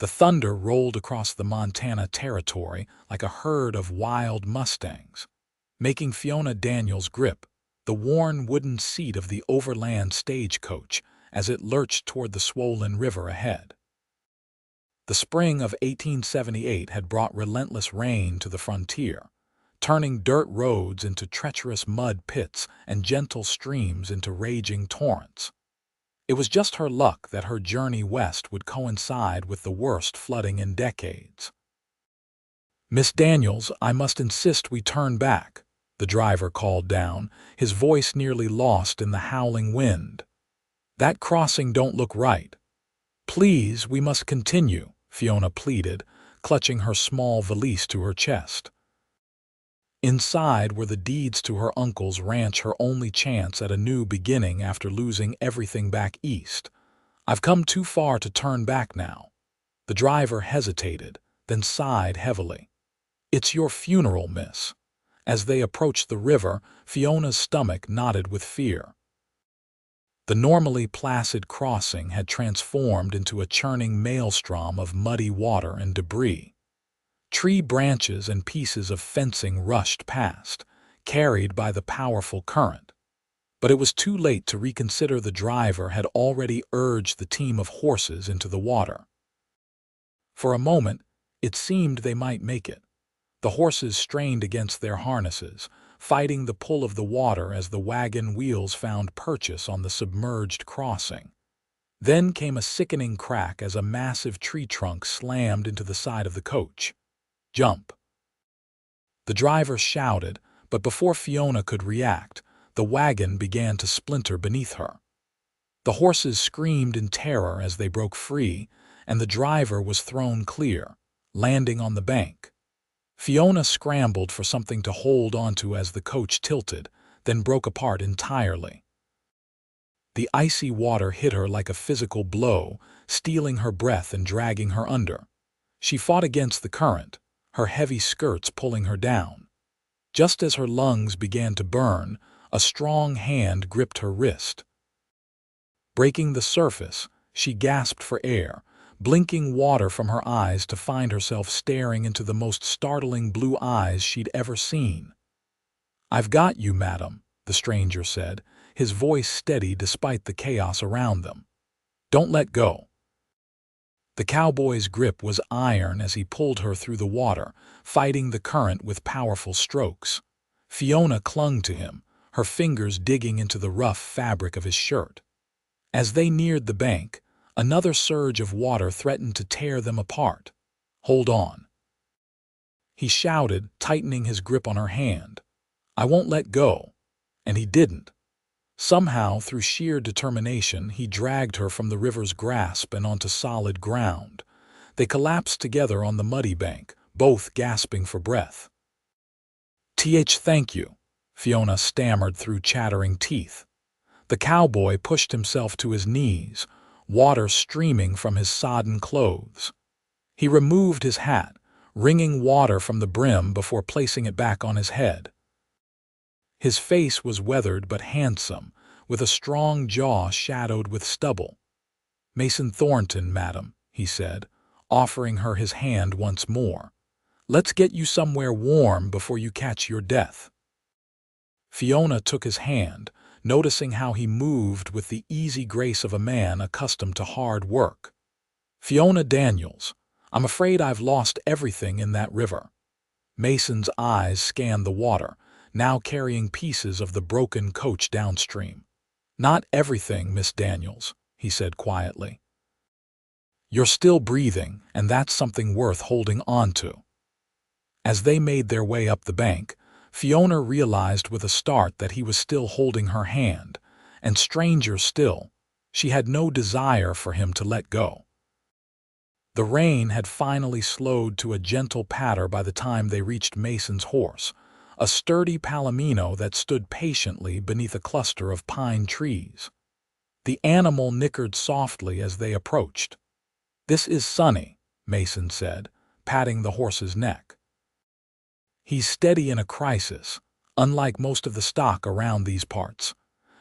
The thunder rolled across the Montana territory like a herd of wild mustangs, making Fiona Daniels grip the worn wooden seat of the overland stagecoach as it lurched toward the swollen river ahead. The spring of 1878 had brought relentless rain to the frontier, turning dirt roads into treacherous mud pits and gentle streams into raging torrents. It was just her luck that her journey west would coincide with the worst flooding in decades. "Miss Daniels, I must insist we turn back," the driver called down, his voice nearly lost in the howling wind. "That crossing don't look right." "Please, we must continue," Fiona pleaded, clutching her small valise to her chest. Inside were the deeds to her uncle's ranch, her only chance at a new beginning after losing everything back east. "I've come too far to turn back now." The driver hesitated, then sighed heavily. "It's your funeral, miss." As they approached the river, Fiona's stomach knotted with fear. The normally placid crossing had transformed into a churning maelstrom of muddy water and debris. Tree branches and pieces of fencing rushed past, carried by the powerful current. But it was too late to reconsider. The driver had already urged the team of horses into the water. For a moment, it seemed they might make it. The horses strained against their harnesses, fighting the pull of the water as the wagon wheels found purchase on the submerged crossing. Then came a sickening crack as a massive tree trunk slammed into the side of the coach. "Jump!" The driver shouted, but before Fiona could react, the wagon began to splinter beneath her. The horses screamed in terror as they broke free, and the driver was thrown clear, landing on the bank. Fiona scrambled for something to hold onto as the coach tilted, then broke apart entirely. The icy water hit her like a physical blow, stealing her breath and dragging her under. She fought against the current, her heavy skirts pulling her down. Just as her lungs began to burn, a strong hand gripped her wrist. Breaking the surface, she gasped for air, blinking water from her eyes to find herself staring into the most startling blue eyes she'd ever seen. "I've got you, madam," the stranger said, his voice steady despite the chaos around them. "Don't let go." The cowboy's grip was iron as he pulled her through the water, fighting the current with powerful strokes. Fiona clung to him, her fingers digging into the rough fabric of his shirt. As they neared the bank, another surge of water threatened to tear them apart. "Hold on," he shouted, tightening his grip on her hand. "I won't let go." And he didn't. Somehow, through sheer determination, he dragged her from the river's grasp and onto solid ground. They collapsed together on the muddy bank, both gasping for breath. Thank you," Fiona stammered through chattering teeth. The cowboy pushed himself to his knees, water streaming from his sodden clothes. He removed his hat, wringing water from the brim before placing it back on his head. His face was weathered but handsome, with a strong jaw shadowed with stubble. "Mason Thornton, madam," he said, offering her his hand once more. "Let's get you somewhere warm before you catch your death." Fiona took his hand, noticing how he moved with the easy grace of a man accustomed to hard work. "Fiona Daniels, I'm afraid I've lost everything in that river." Mason's eyes scanned the water, now carrying pieces of the broken coach downstream. "Not everything, Miss Daniels," he said quietly. "You're still breathing, and that's something worth holding on to." As they made their way up the bank, Fiona realized with a start that he was still holding her hand, and stranger still, she had no desire for him to let go. The rain had finally slowed to a gentle patter by the time they reached Mason's horse, a sturdy palomino that stood patiently beneath a cluster of pine trees. The animal nickered softly as they approached. "This is Sonny," Mason said, patting the horse's neck. "He's steady in a crisis, unlike most of the stock around these parts."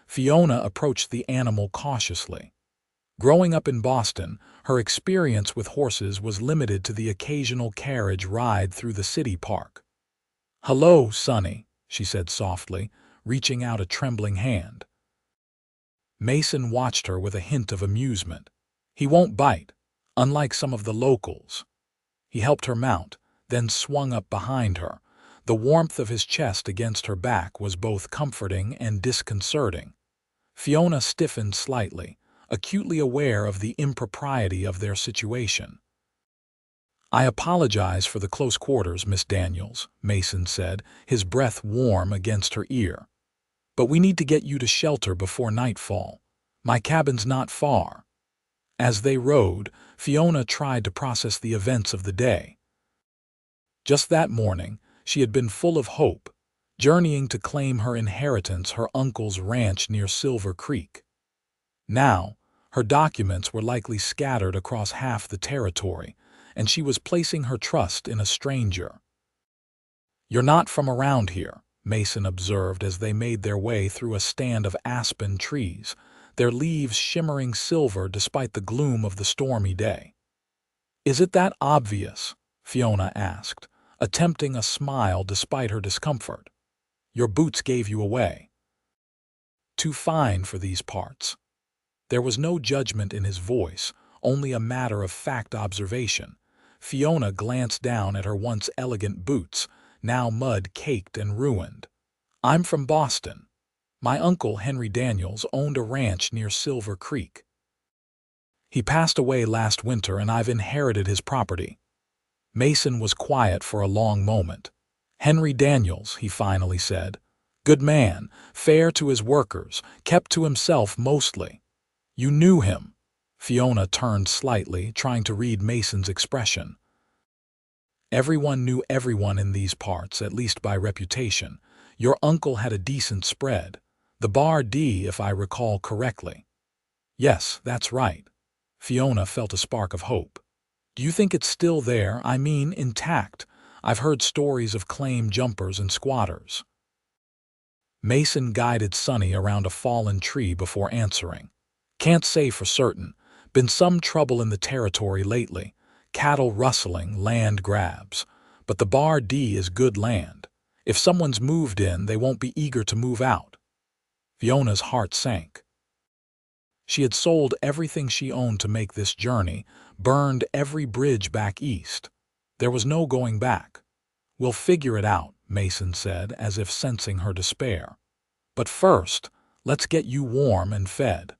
Fiona approached the animal cautiously. Growing up in Boston, her experience with horses was limited to the occasional carriage ride through the city park. "Hello, Sonny," she said softly, reaching out a trembling hand. Mason watched her with a hint of amusement. He won't bite, unlike some of the locals. He helped her mount, then swung up behind her. The warmth of his chest against her back was both comforting and disconcerting. Fiona stiffened slightly, acutely aware of the impropriety of their situation. "I apologize for the close quarters, Miss Daniels," Mason said, his breath warm against her ear. "But we need to get you to shelter before nightfall. My cabin's not far." As they rode, Fiona tried to process the events of the day. Just that morning, she had been full of hope, journeying to claim her inheritance, her uncle's ranch near Silver Creek. Now, her documents were likely scattered across half the territory, and she was placing her trust in a stranger. "You're not from around here," Mason observed as they made their way through a stand of aspen trees, their leaves shimmering silver despite the gloom of the stormy day. "Is it that obvious?" Fiona asked, attempting a smile despite her discomfort. "Your boots gave you away." "Too fine for these parts." There was no judgment in his voice, only a matter-of-fact observation. Fiona glanced down at her once elegant boots, now mud-caked and ruined. "I'm from Boston. My uncle, Henry Daniels, owned a ranch near Silver Creek. He passed away last winter and I've inherited his property." Mason was quiet for a long moment. "Henry Daniels," he finally said. "Good man, fair to his workers, kept to himself mostly." "You knew him?" Fiona turned slightly, trying to read Mason's expression. "Everyone knew everyone in these parts, at least by reputation. Your uncle had a decent spread. The Bar D, if I recall correctly." "Yes, that's right." Fiona felt a spark of hope. "Do you think it's still there? I mean, intact? I've heard stories of claim jumpers and squatters." Mason guided Sonny around a fallen tree before answering. "Can't say for certain. Been some trouble in the territory lately. Cattle rustling, land grabs. But the Bar D is good land. If someone's moved in, they won't be eager to move out." Fiona's heart sank. She had sold everything she owned to make this journey, burned every bridge back east. There was no going back. "We'll figure it out," Mason said, as if sensing her despair. "But first, let's get you warm and fed."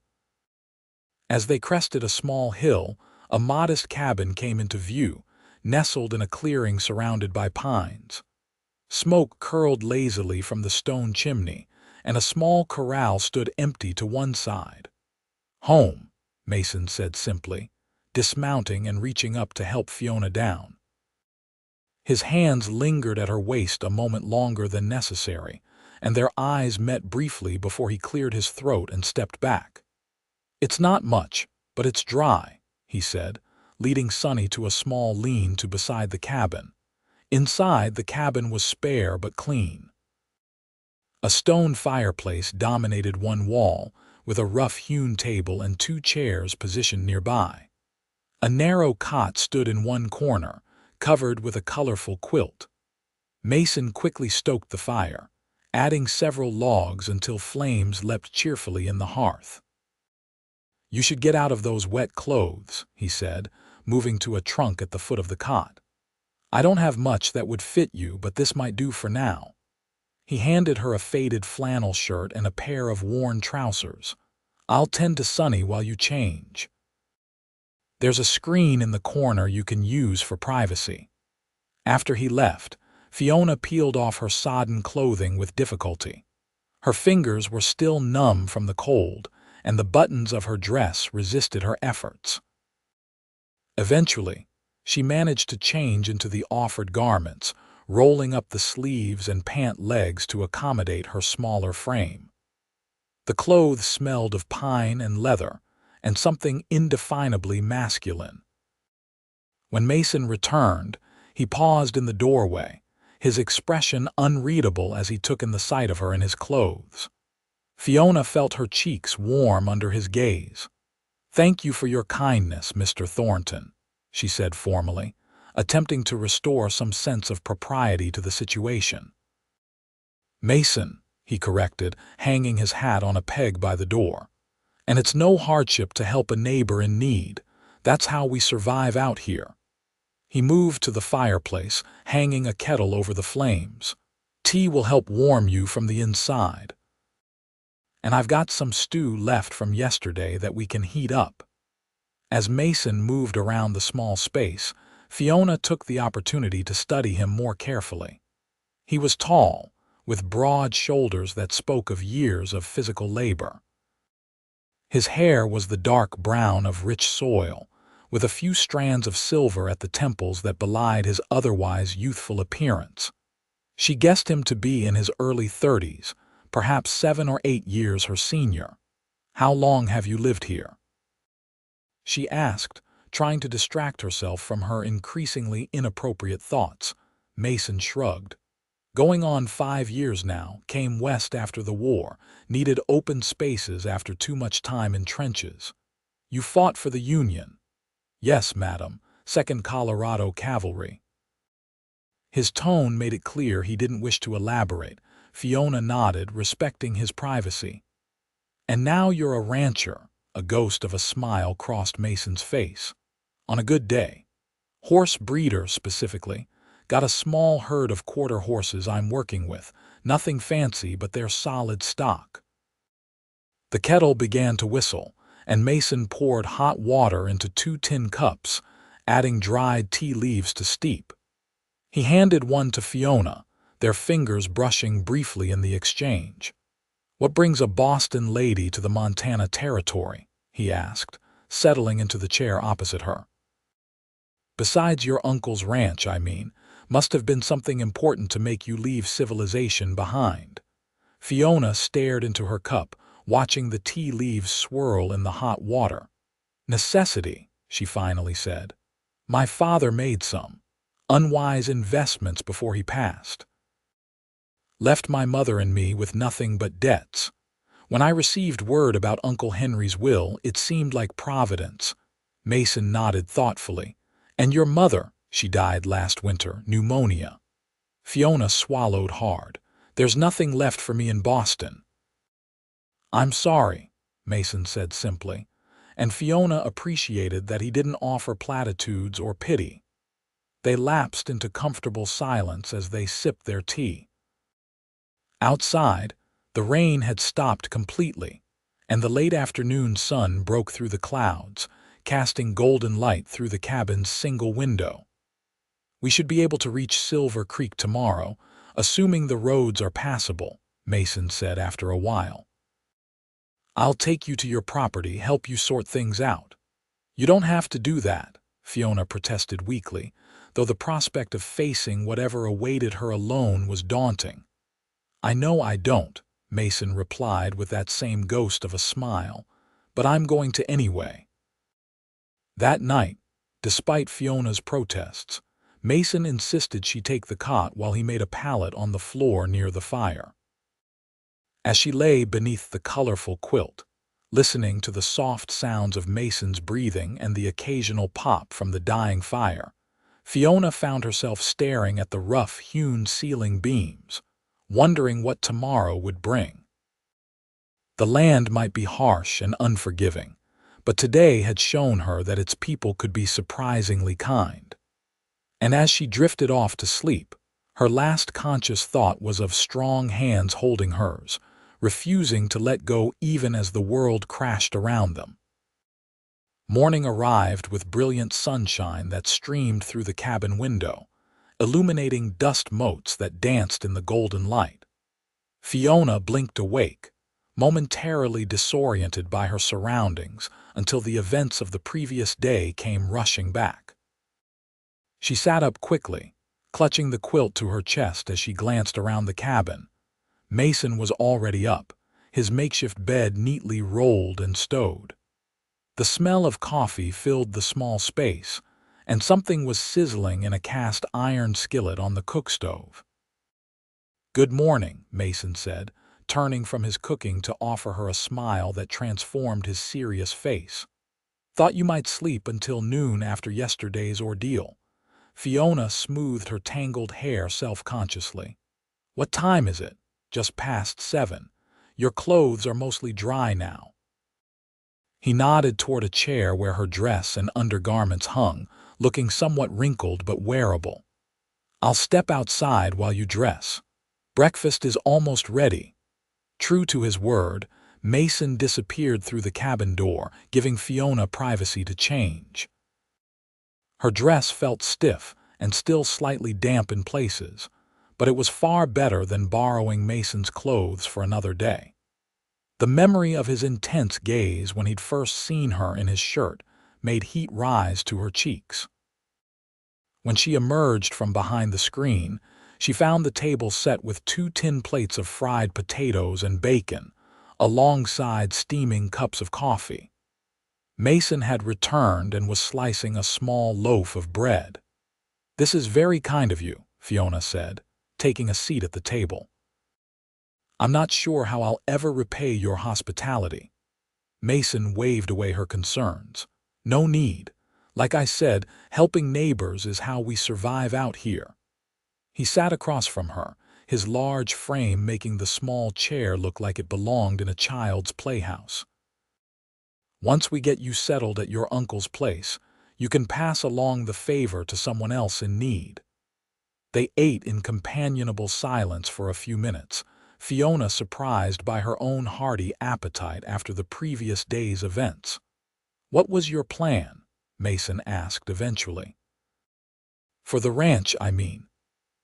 As they crested a small hill, a modest cabin came into view, nestled in a clearing surrounded by pines. Smoke curled lazily from the stone chimney, and a small corral stood empty to one side. "Home," Mason said simply, dismounting and reaching up to help Fiona down. His hands lingered at her waist a moment longer than necessary, and their eyes met briefly before he cleared his throat and stepped back. "It's not much, but it's dry," he said, leading Sonny to a small lean-to beside the cabin. Inside, the cabin was spare but clean. A stone fireplace dominated one wall, with a rough-hewn table and 2 chairs positioned nearby. A narrow cot stood in one corner, covered with a colorful quilt. Mason quickly stoked the fire, adding several logs until flames leapt cheerfully in the hearth. "You should get out of those wet clothes," he said, moving to a trunk at the foot of the cot. "I don't have much that would fit you, but this might do for now." He handed her a faded flannel shirt and a pair of worn trousers. "I'll tend to Sonny while you change. There's a screen in the corner you can use for privacy." After he left, Fiona peeled off her sodden clothing with difficulty. Her fingers were still numb from the cold, and the buttons of her dress resisted her efforts. Eventually, she managed to change into the offered garments, rolling up the sleeves and pant legs to accommodate her smaller frame. The clothes smelled of pine and leather, and something indefinably masculine. When Mason returned, he paused in the doorway, his expression unreadable as he took in the sight of her in his clothes. Fiona felt her cheeks warm under his gaze. "Thank you for your kindness, Mr. Thornton," she said formally, attempting to restore some sense of propriety to the situation. "Mason," he corrected, hanging his hat on a peg by the door. "And it's no hardship to help a neighbor in need. That's how we survive out here." He moved to the fireplace, hanging a kettle over the flames. "Tea will help warm you from the inside. And I've got some stew left from yesterday that we can heat up." As Mason moved around the small space, Fiona took the opportunity to study him more carefully. He was tall, with broad shoulders that spoke of years of physical labor. His hair was the dark brown of rich soil, with a few strands of silver at the temples that belied his otherwise youthful appearance. She guessed him to be in his early 30s, perhaps 7 or 8 years her senior. "How long have you lived here?" she asked, trying to distract herself from her increasingly inappropriate thoughts. Mason shrugged. "Going on 5 years now, came west after the war, needed open spaces after too much time in trenches." "You fought for the Union?" "Yes, madam, 2nd Colorado Cavalry." His tone made it clear he didn't wish to elaborate. Fiona nodded, respecting his privacy. "And now you're a rancher." A ghost of a smile crossed Mason's face. "On a good day." "Horse breeder, specifically. Got a small herd of quarter horses I'm working with. Nothing fancy, but they're solid stock." The kettle began to whistle, and Mason poured hot water into 2 tin cups, adding dried tea leaves to steep. He handed one to Fiona, their fingers brushing briefly in the exchange. "What brings a Boston lady to the Montana Territory?" he asked, settling into the chair opposite her. "Besides your uncle's ranch, I mean, must have been something important to make you leave civilization behind." Fiona stared into her cup, watching the tea leaves swirl in the hot water. "Necessity," she finally said. "My father made some unwise investments before he passed. Left my mother and me with nothing but debts. When I received word about Uncle Henry's will, it seemed like Providence." Mason nodded thoughtfully. "And your mother, she died last winter, pneumonia." Fiona swallowed hard. "There's nothing left for me in Boston." "I'm sorry," Mason said simply, and Fiona appreciated that he didn't offer platitudes or pity. They lapsed into comfortable silence as they sipped their tea. Outside, the rain had stopped completely, and the late afternoon sun broke through the clouds, casting golden light through the cabin's single window. "We should be able to reach Silver Creek tomorrow, assuming the roads are passable," Mason said after a while. "I'll take you to your property, help you sort things out." "You don't have to do that," Fiona protested weakly, though the prospect of facing whatever awaited her alone was daunting. "I know I don't," Mason replied with that same ghost of a smile, "but I'm going to anyway." That night, despite Fiona's protests, Mason insisted she take the cot while he made a pallet on the floor near the fire. As she lay beneath the colorful quilt, listening to the soft sounds of Mason's breathing and the occasional pop from the dying fire, Fiona found herself staring at the rough-hewn ceiling beams, wondering what tomorrow would bring. The land might be harsh and unforgiving, but today had shown her that its people could be surprisingly kind. And as she drifted off to sleep, her last conscious thought was of strong hands holding hers, refusing to let go even as the world crashed around them. Morning arrived with brilliant sunshine that streamed through the cabin window, illuminating dust motes that danced in the golden light. Fiona blinked awake, momentarily disoriented by her surroundings until the events of the previous day came rushing back. She sat up quickly, clutching the quilt to her chest as she glanced around the cabin. Mason was already up, his makeshift bed neatly rolled and stowed. The smell of coffee filled the small space, and something was sizzling in a cast iron skillet on the cook stove. "Good morning," Mason said, turning from his cooking to offer her a smile that transformed his serious face. Thought you might sleep until noon after yesterday's ordeal. Fiona smoothed her tangled hair self-consciously. What time is it? Just past 7. Your clothes are mostly dry now. He nodded toward a chair where her dress and undergarments hung, looking somewhat wrinkled but wearable. I'll step outside while you dress. Breakfast is almost ready. True to his word, Mason disappeared through the cabin door, giving Fiona privacy to change. Her dress felt stiff and still slightly damp in places, but it was far better than borrowing Mason's clothes for another day. The memory of his intense gaze when he'd first seen her in his shirt made heat rise to her cheeks. When she emerged from behind the screen, she found the table set with 2 tin plates of fried potatoes and bacon, alongside steaming cups of coffee. Mason had returned and was slicing a small loaf of bread. "This is very kind of you," Fiona said, taking a seat at the table. "I'm not sure how I'll ever repay your hospitality." Mason waved away her concerns. "No need. Like I said, helping neighbors is how we survive out here." He sat across from her, his large frame making the small chair look like it belonged in a child's playhouse. "Once we get you settled at your uncle's place, you can pass along the favor to someone else in need." They ate in companionable silence for a few minutes, Fiona surprised by her own hearty appetite after the previous day's events. "What was your plan?" Mason asked eventually. "For the ranch, I mean."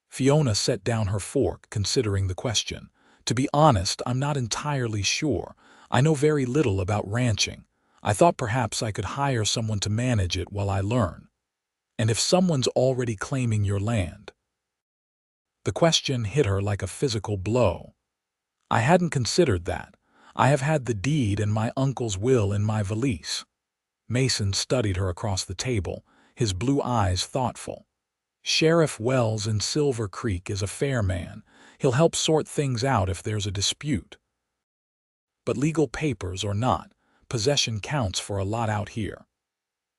Fiona set down her fork, considering the question. "To be honest, I'm not entirely sure. I know very little about ranching. I thought perhaps I could hire someone to manage it while I learn. And if someone's already claiming your land?" The question hit her like a physical blow. "I hadn't considered that. I have had the deed and my uncle's will in my valise." Mason studied her across the table, his blue eyes thoughtful. "Sheriff Wells in Silver Creek is a fair man. He'll help sort things out if there's a dispute. But legal papers or not, possession counts for a lot out here."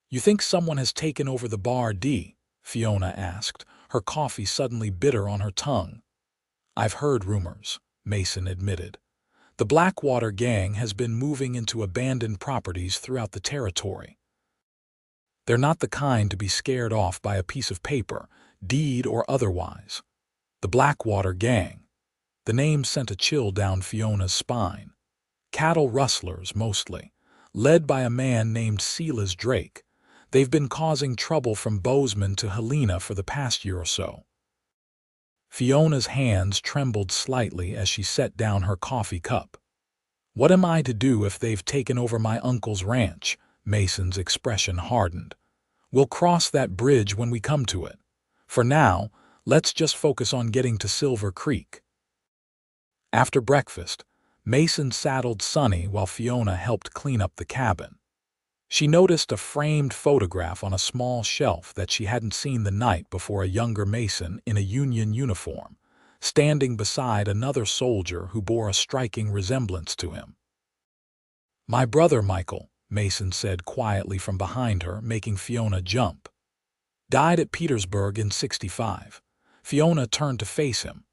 "You think someone has taken over the Bar D?" Fiona asked, her coffee suddenly bitter on her tongue. "I've heard rumors," Mason admitted. "The Blackwater Gang has been moving into abandoned properties throughout the territory. They're not the kind to be scared off by a piece of paper, deed or otherwise. The Blackwater Gang." The name sent a chill down Fiona's spine. "Cattle rustlers, mostly, led by a man named Silas Drake. They've been causing trouble from Bozeman to Helena for the past year or so." Fiona's hands trembled slightly as she set down her coffee cup. "What am I to do if they've taken over my uncle's ranch?" Mason's expression hardened. "We'll cross that bridge when we come to it. For now, let's just focus on getting to Silver Creek." After breakfast, Mason saddled Sonny while Fiona helped clean up the cabin. She noticed a framed photograph on a small shelf that she hadn't seen the night before, a younger Mason in a Union uniform, standing beside another soldier who bore a striking resemblance to him. "My brother Michael," Mason said quietly from behind her, making Fiona jump. "Died at Petersburg in '65. Fiona turned to face him.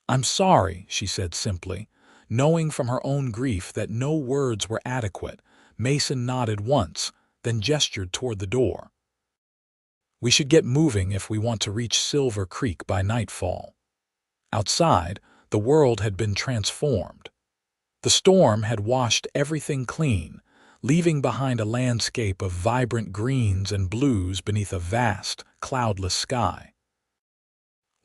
"I'm sorry," she said simply. Knowing from her own grief that no words were adequate, Mason nodded once, then gestured toward the door. "We should get moving if we want to reach Silver Creek by nightfall." Outside, the world had been transformed. The storm had washed everything clean, leaving behind a landscape of vibrant greens and blues beneath a vast, cloudless sky.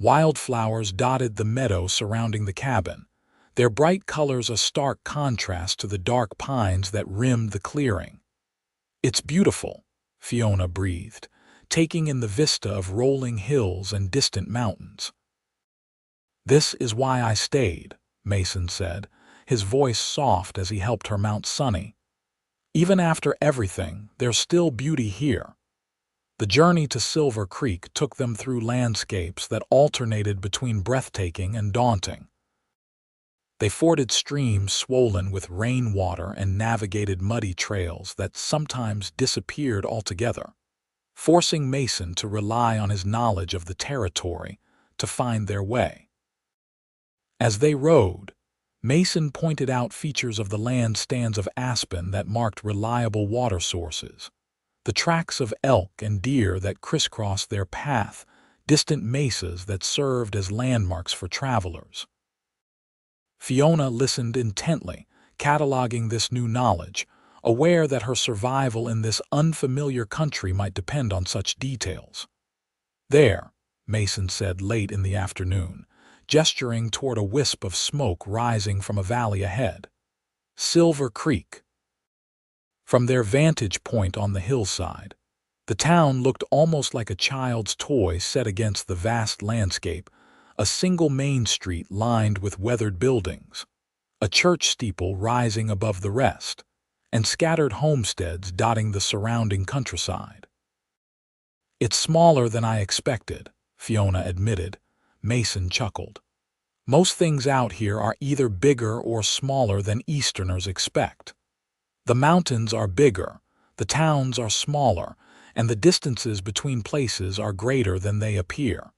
Wildflowers dotted the meadow surrounding the cabin, their bright colors a stark contrast to the dark pines that rimmed the clearing. "It's beautiful," Fiona breathed, taking in the vista of rolling hills and distant mountains. "This is why I stayed," Mason said, his voice soft as he helped her mount Sonny. "Even after everything, there's still beauty here." The journey to Silver Creek took them through landscapes that alternated between breathtaking and daunting. They forded streams swollen with rainwater and navigated muddy trails that sometimes disappeared altogether, forcing Mason to rely on his knowledge of the territory to find their way. As they rode, Mason pointed out features of the land stands of aspen that marked reliable water sources, the tracks of elk and deer that crisscrossed their path, distant mesas that served as landmarks for travelers. Fiona listened intently, cataloging this new knowledge, aware that her survival in this unfamiliar country might depend on such details. "There," Mason said late in the afternoon, gesturing toward a wisp of smoke rising from a valley ahead. "Silver Creek." From their vantage point on the hillside, the town looked almost like a child's toy set against the vast landscape, a single main street lined with weathered buildings, a church steeple rising above the rest, and scattered homesteads dotting the surrounding countryside. "It's smaller than I expected," Fiona admitted. Mason chuckled. "Most things out here are either bigger or smaller than Easterners expect. The mountains are bigger, the towns are smaller, and the distances between places are greater than they appear."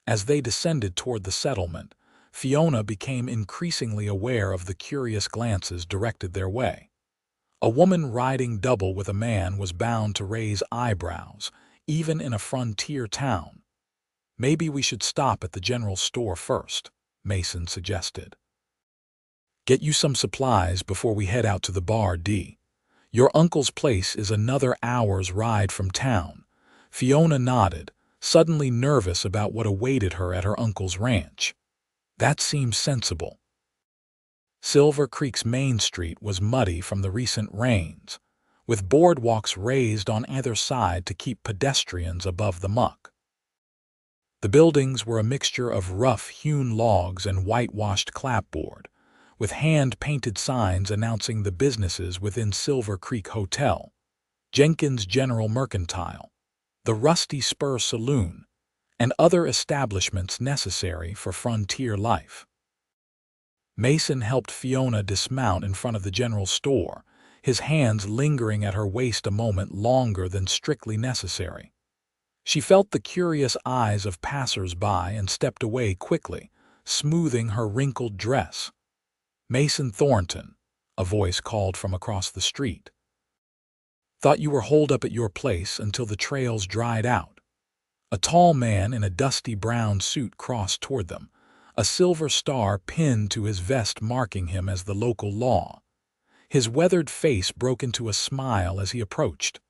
As they descended toward the settlement, Fiona became increasingly aware of the curious glances directed their way. A woman riding double with a man was bound to raise eyebrows, even in a frontier town. "Maybe we should stop at the general store first," Mason suggested. "Get you some supplies before we head out to the bar, D. Your uncle's place is another hour's ride from town." Fiona nodded, suddenly nervous about what awaited her at her uncle's ranch. That seemed sensible. Silver Creek's main street was muddy from the recent rains, with boardwalks raised on either side to keep pedestrians above the muck. The buildings were a mixture of rough-hewn logs and whitewashed clapboard, with hand-painted signs announcing the businesses within Silver Creek Hotel, Jenkins General Mercantile, the Rusty Spur Saloon, and other establishments necessary for frontier life. Mason helped Fiona dismount in front of the general store, his hands lingering at her waist a moment longer than strictly necessary. She felt the curious eyes of passers-by and stepped away quickly, smoothing her wrinkled dress. "Mason Thornton," a voice called from across the street. "Thought you were holed up at your place until the trails dried out." A tall man in a dusty brown suit crossed toward them, a silver star pinned to his vest marking him as the local law. His weathered face broke into a smile as he approached.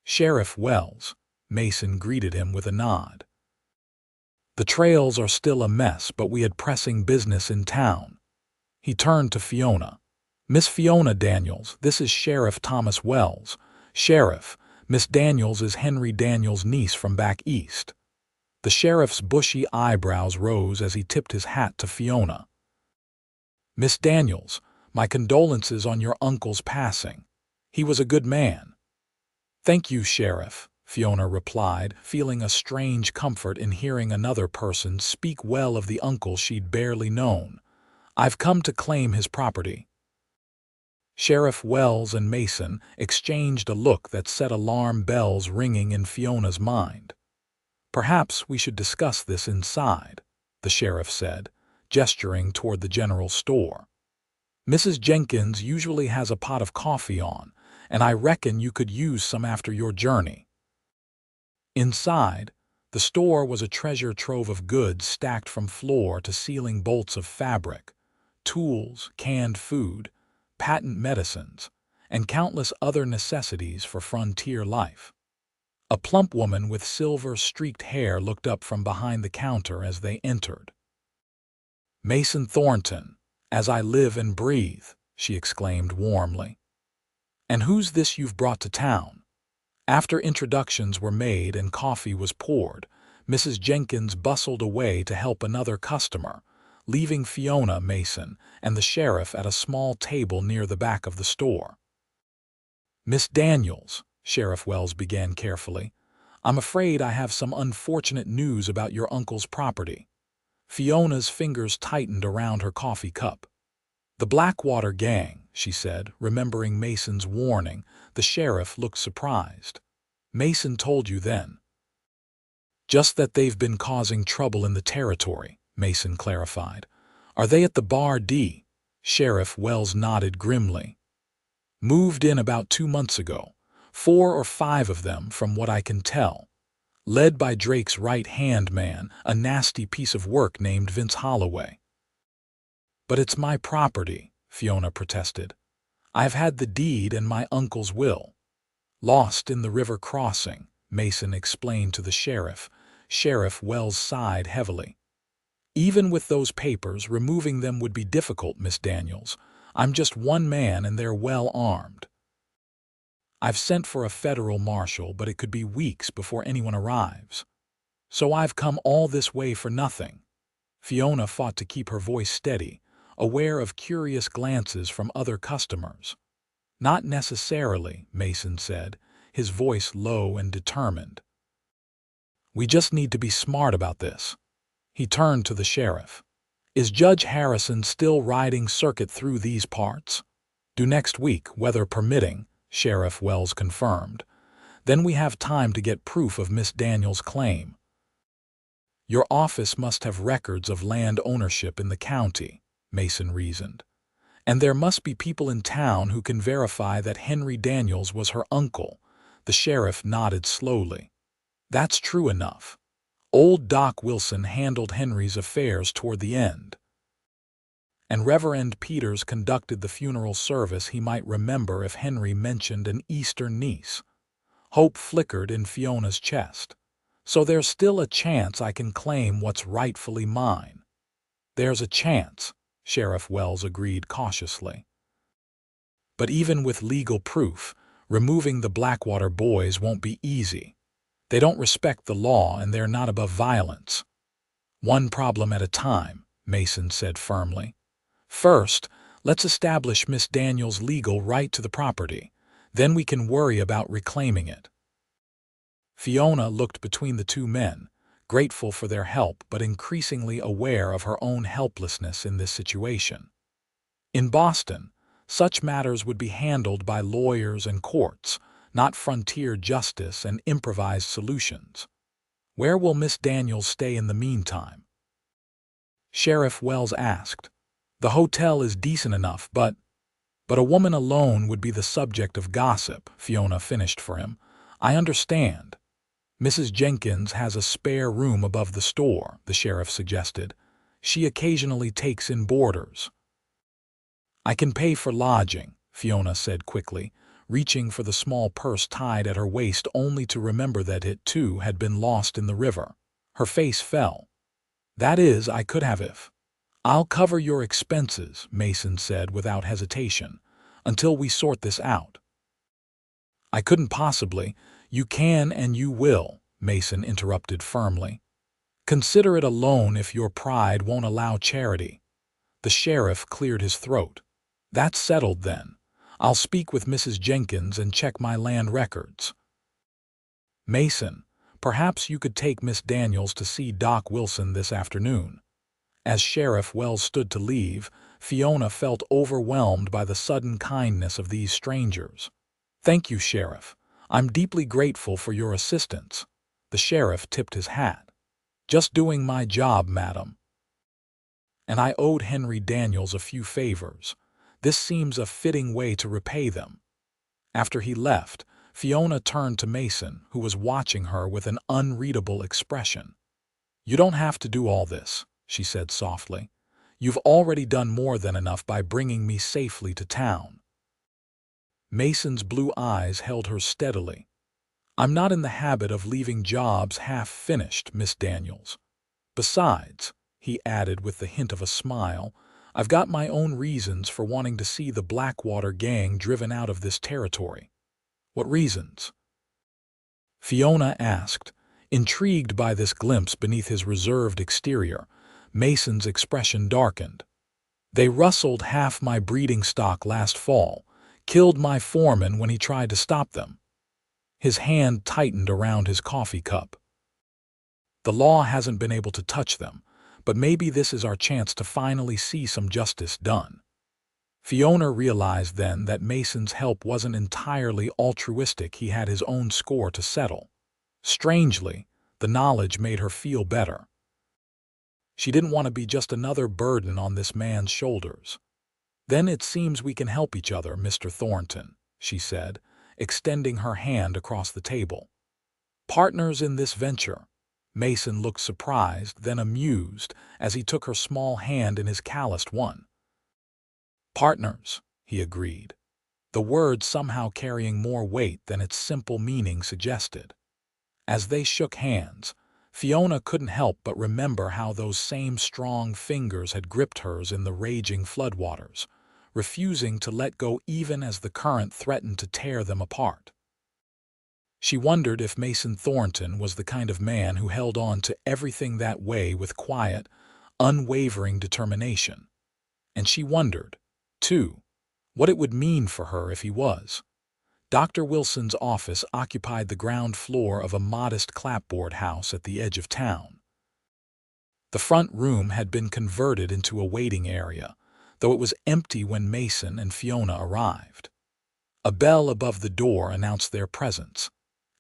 "Sheriff Wells," Mason greeted him with a nod. "The trails are still a mess, but we had pressing business in town." He turned to Fiona. "Miss Fiona Daniels, this is Sheriff Thomas Wells. Sheriff, Miss Daniels is Henry Daniels' niece from back east." The sheriff's bushy eyebrows rose as he tipped his hat to Fiona. "Miss Daniels, my condolences on your uncle's passing. He was a good man." "Thank you, Sheriff," Fiona replied, feeling a strange comfort in hearing another person speak well of the uncle she'd barely known. "I've come to claim his property." Sheriff Wells and Mason exchanged a look that set alarm bells ringing in Fiona's mind. "Perhaps we should discuss this inside," the sheriff said, gesturing toward the general store. "Mrs. Jenkins usually has a pot of coffee on, and I reckon you could use some after your journey." Inside, the store was a treasure trove of goods stacked from floor to ceiling, bolts of fabric, tools, canned food, patent medicines, and countless other necessities for frontier life. A plump woman with silver-streaked hair looked up from behind the counter as they entered. "Mason Thornton, as I live and breathe," she exclaimed warmly. "And who's this you've brought to town?" After introductions were made and coffee was poured, Mrs. Jenkins bustled away to help another customer, leaving Fiona, Mason, and the sheriff at a small table near the back of the store. "Miss Daniels," Sheriff Wells began carefully, "I'm afraid I have some unfortunate news about your uncle's property." Fiona's fingers tightened around her coffee cup. "The Blackwater Gang," she said, remembering Mason's warning. The sheriff looked surprised. "Mason told you then." "Just that they've been causing trouble in the territory," Mason clarified. "Are they at the Bar D?" Sheriff Wells nodded grimly. "Moved in about 2 months ago. 4 or 5 of them, from what I can tell. Led by Drake's right-hand man, a nasty piece of work named Vince Holloway." "But it's my property," Fiona protested. "I've had the deed and my uncle's will." "Lost in the river crossing," Mason explained to the sheriff. Sheriff Wells sighed heavily. "Even with those papers, removing them would be difficult, Miss Daniels. I'm just one man and they're well armed. I've sent for a federal marshal, but it could be weeks before anyone arrives. So I've come all this way for nothing." Fiona fought to keep her voice steady, aware of curious glances from other customers. "Not necessarily," Mason said, his voice low and determined. "We just need to be smart about this." He turned to the sheriff. "Is Judge Harrison still riding circuit through these parts?" "Due next week, weather permitting," Sheriff Wells confirmed. "Then we have time to get proof of Miss Daniels' claim." "Your office must have records of land ownership in the county," Mason reasoned. "And there must be people in town who can verify that Henry Daniels was her uncle." The sheriff nodded slowly. "That's true enough. Old Doc Wilson handled Henry's affairs toward the end. And Reverend Peters conducted the funeral service. He might remember if Henry mentioned an Eastern niece." Hope flickered in Fiona's chest. "So there's still a chance I can claim what's rightfully mine." "There's a chance," Sheriff Wells agreed cautiously. "But even with legal proof, removing the Blackwater boys won't be easy. They don't respect the law and they're not above violence." "One problem at a time," Mason said firmly. "First, let's establish Miss Daniels' legal right to the property. Then we can worry about reclaiming it." Fiona looked between the two men, grateful for their help but increasingly aware of her own helplessness in this situation. In Boston, such matters would be handled by lawyers and courts, not frontier justice and improvised solutions. Where will Miss Daniels stay in the meantime? Sheriff Wells asked. "The hotel is decent enough, but a woman alone would be the subject of gossip," Fiona finished for him. "I understand." "Mrs. Jenkins has a spare room above the store," the sheriff suggested. "She occasionally takes in boarders." "I can pay for lodging," Fiona said quickly, reaching for the small purse tied at her waist only to remember that it, too, had been lost in the river. Her face fell. "That is, I could have if—" "I'll cover your expenses," Mason said without hesitation, "until we sort this out." "I couldn't possibly—" "You can and you will," Mason interrupted firmly. "Consider it a loan if your pride won't allow charity." The sheriff cleared his throat. "That's settled then. I'll speak with Mrs. Jenkins and check my land records." "Mason, perhaps you could take Miss Daniels to see Doc Wilson this afternoon." As Sheriff Wells stood to leave, Fiona felt overwhelmed by the sudden kindness of these strangers. "Thank you, Sheriff. I'm deeply grateful for your assistance." The sheriff tipped his hat. "Just doing my job, madam. And I owed Henry Daniels a few favors. This seems a fitting way to repay them." After he left, Fiona turned to Mason, who was watching her with an unreadable expression. "You don't have to do all this," she said softly. "You've already done more than enough by bringing me safely to town." Mason's blue eyes held her steadily. "I'm not in the habit of leaving jobs half-finished, Miss Daniels. Besides," he added with the hint of a smile, "I've got my own reasons for wanting to see the Blackwater Gang driven out of this territory." "What reasons?" Fiona asked, intrigued by this glimpse beneath his reserved exterior. Mason's expression darkened. "They rustled half my breeding stock last fall, killed my foreman when he tried to stop them." His hand tightened around his coffee cup. "The law hasn't been able to touch them, but maybe this is our chance to finally see some justice done." Fiona realized then that Mason's help wasn't entirely altruistic. He had his own score to settle. Strangely, the knowledge made her feel better. She didn't want to be just another burden on this man's shoulders. "Then it seems we can help each other, Mr. Thornton," she said, extending her hand across the table. "Partners in this venture." Mason looked surprised, then amused, as he took her small hand in his calloused one. "Partners," he agreed, the word somehow carrying more weight than its simple meaning suggested. As they shook hands, Fiona couldn't help but remember how those same strong fingers had gripped hers in the raging floodwaters, refusing to let go even as the current threatened to tear them apart. She wondered if Mason Thornton was the kind of man who held on to everything that way with quiet, unwavering determination. And she wondered, too, what it would mean for her if he was. Dr. Wilson's office occupied the ground floor of a modest clapboard house at the edge of town. The front room had been converted into a waiting area, though it was empty when Mason and Fiona arrived. A bell above the door announced their presence,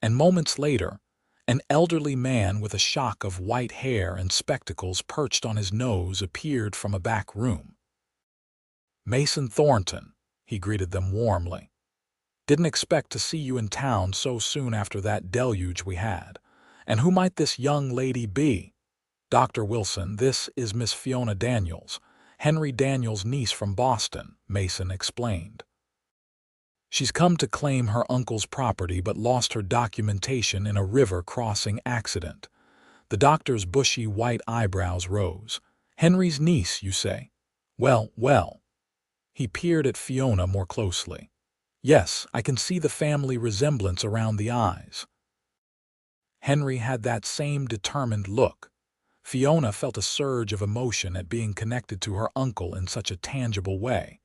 and moments later, an elderly man with a shock of white hair and spectacles perched on his nose appeared from a back room. "Mason Thornton," he greeted them warmly. "Didn't expect to see you in town so soon after that deluge we had. And who might this young lady be?" "Dr. Wilson, this is Miss Fiona Daniels, Henry Daniels' niece from Boston," Mason explained. "She's come to claim her uncle's property but lost her documentation in a river crossing accident." The doctor's bushy white eyebrows rose. "Henry's niece, you say? Well, well." He peered at Fiona more closely. "Yes, I can see the family resemblance around the eyes." Henry had that same determined look. Fiona felt a surge of emotion at being connected to her uncle in such a tangible way.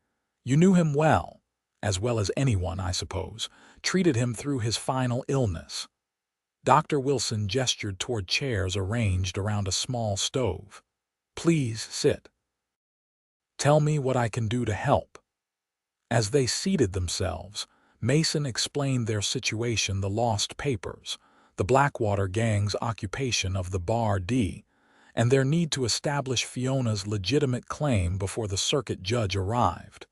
"You knew him well as anyone, I suppose, treated him through his final illness." Dr. Wilson gestured toward chairs arranged around a small stove. "Please sit. Tell me what I can do to help." As they seated themselves, Mason explained their situation: the lost papers, the Blackwater Gang's occupation of the Bar D, and their need to establish Fiona's legitimate claim before the circuit judge arrived.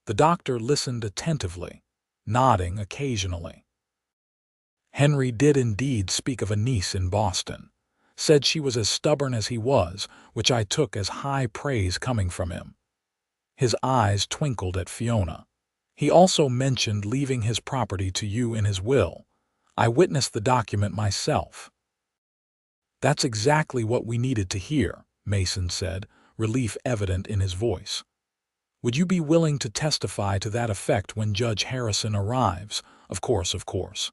The doctor listened attentively, nodding occasionally. "Henry did indeed speak of a niece in Boston. Said she was as stubborn as he was, which I took as high praise coming from him." His eyes twinkled at Fiona. "He also mentioned leaving his property to you in his will. I witnessed the document myself." "That's exactly what we needed to hear," Mason said, relief evident in his voice. "Would you be willing to testify to that effect when Judge Harrison arrives?" Of course.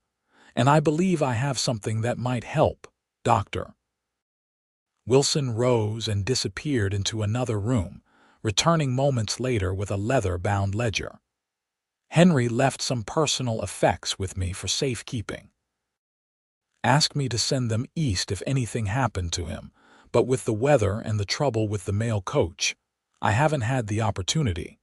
"And I believe I have something that might help, Doctor." Wilson rose and disappeared into another room, returning moments later with a leather-bound ledger. "Henry left some personal effects with me for safekeeping. Asked me to send them east if anything happened to him, but with the weather and the trouble with the mail coach, I haven't had the opportunity."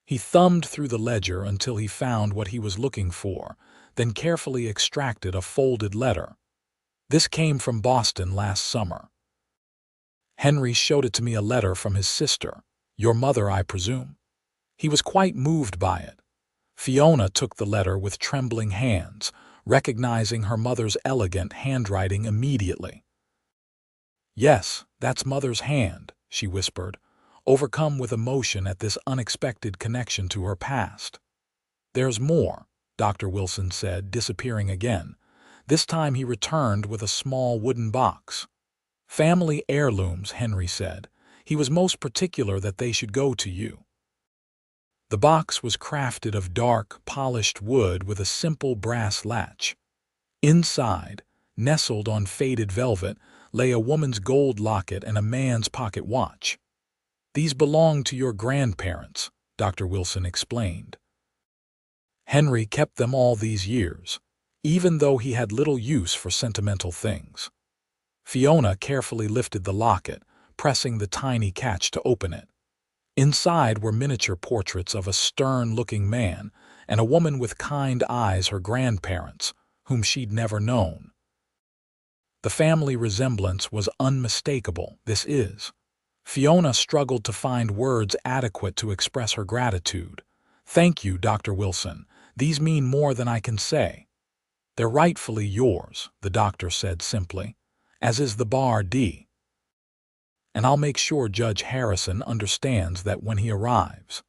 He thumbed through the ledger until he found what he was looking for, then carefully extracted a folded letter. "This came from Boston last summer. Henry showed it to me, a letter from his sister, your mother, I presume." He was quite moved by it. Fiona took the letter with trembling hands, recognizing her mother's elegant handwriting immediately. "Yes, that's Mother's hand," she whispered, overcome with emotion at this unexpected connection to her past. "There's more," Dr. Wilson said, disappearing again. This time he returned with a small wooden box. "Family heirlooms," Henry said. "He was most particular that they should go to you." The box was crafted of dark, polished wood with a simple brass latch. Inside, nestled on faded velvet, lay a woman's gold locket and a man's pocket watch. "These belonged to your grandparents," Dr. Wilson explained. "Henry kept them all these years, even though he had little use for sentimental things." Fiona carefully lifted the locket, pressing the tiny catch to open it. Inside were miniature portraits of a stern-looking man and a woman with kind eyes, her grandparents, whom she'd never known. The family resemblance was unmistakable, this is. Fiona struggled to find words adequate to express her gratitude. "Thank you, Dr. Wilson. These mean more than I can say." "They're rightfully yours," the doctor said simply, "as is the Bar D. And I'll make sure Judge Harrison understands that when he arrives."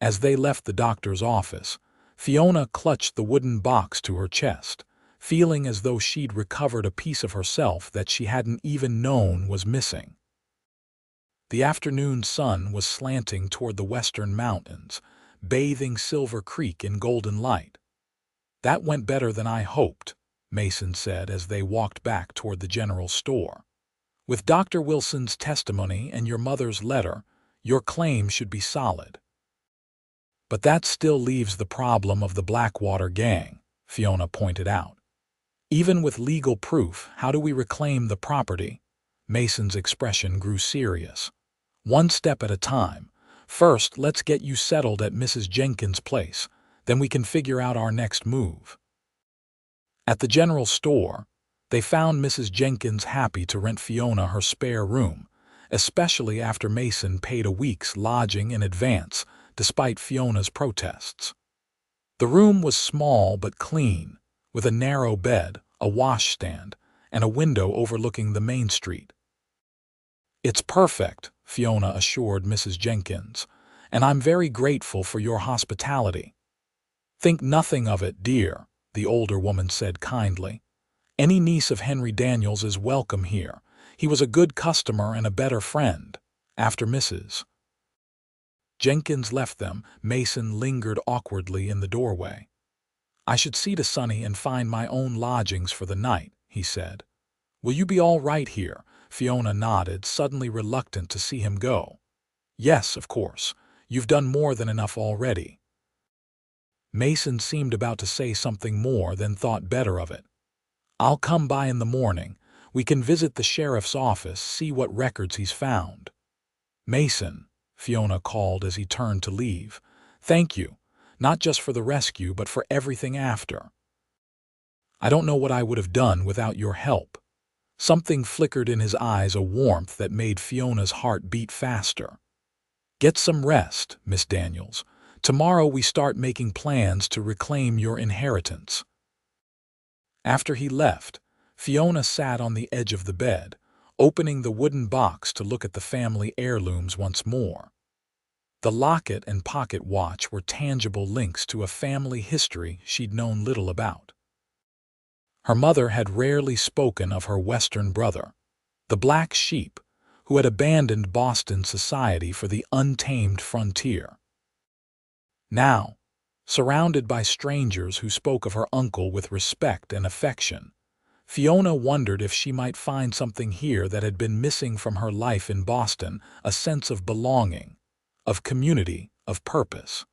As they left the doctor's office, Fiona clutched the wooden box to her chest, feeling as though she'd recovered a piece of herself that she hadn't even known was missing. The afternoon sun was slanting toward the western mountains, bathing Silver Creek in golden light. "That went better than I hoped," Mason said as they walked back toward the general store. "With Dr. Wilson's testimony and your mother's letter, your claim should be solid." "But that still leaves the problem of the Blackwater Gang," Fiona pointed out. "Even with legal proof, how do we reclaim the property?" Mason's expression grew serious. "One step at a time. First, let's get you settled at Mrs. Jenkins' place. Then we can figure out our next move." At the general store, they found Mrs. Jenkins happy to rent Fiona her spare room, especially after Mason paid a week's lodging in advance, despite Fiona's protests. The room was small but clean, with a narrow bed, a washstand, and a window overlooking the main street. "It's perfect," Fiona assured Mrs. Jenkins, "and I'm very grateful for your hospitality." "Think nothing of it, dear," the older woman said kindly. "Any niece of Henry Daniels is welcome here. He was a good customer and a better friend." After Mrs. Jenkins left them, Mason lingered awkwardly in the doorway. "I should see to Sonny and find my own lodgings for the night," he said. "Will you be all right here?" Fiona nodded, suddenly reluctant to see him go. "Yes, of course. You've done more than enough already." Mason seemed about to say something more, then thought better of it. "I'll come by in the morning. We can visit the sheriff's office, see what records he's found." "Mason," Fiona called as he turned to leave. "Thank you, not just for the rescue, but for everything after. I don't know what I would have done without your help." Something flickered in his eyes, a warmth that made Fiona's heart beat faster. "Get some rest, Miss Daniels. Tomorrow we start making plans to reclaim your inheritance." After he left, Fiona sat on the edge of the bed, opening the wooden box to look at the family heirlooms once more. The locket and pocket watch were tangible links to a family history she'd known little about. Her mother had rarely spoken of her Western brother, the black sheep, who had abandoned Boston society for the untamed frontier. Now, surrounded by strangers who spoke of her uncle with respect and affection, Fiona wondered if she might find something here that had been missing from her life in Boston, a sense of belonging, of community, of purpose.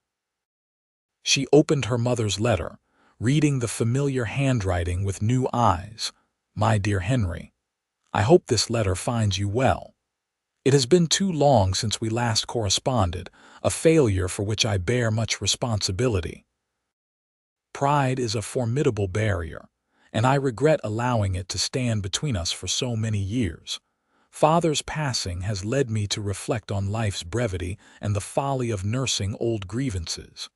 She opened her mother's letter, reading the familiar handwriting with new eyes. "My dear Henry, I hope this letter finds you well. It has been too long since we last corresponded, a failure for which I bear much responsibility. Pride is a formidable barrier, and I regret allowing it to stand between us for so many years. Father's passing has led me to reflect on life's brevity and the folly of nursing old grievances.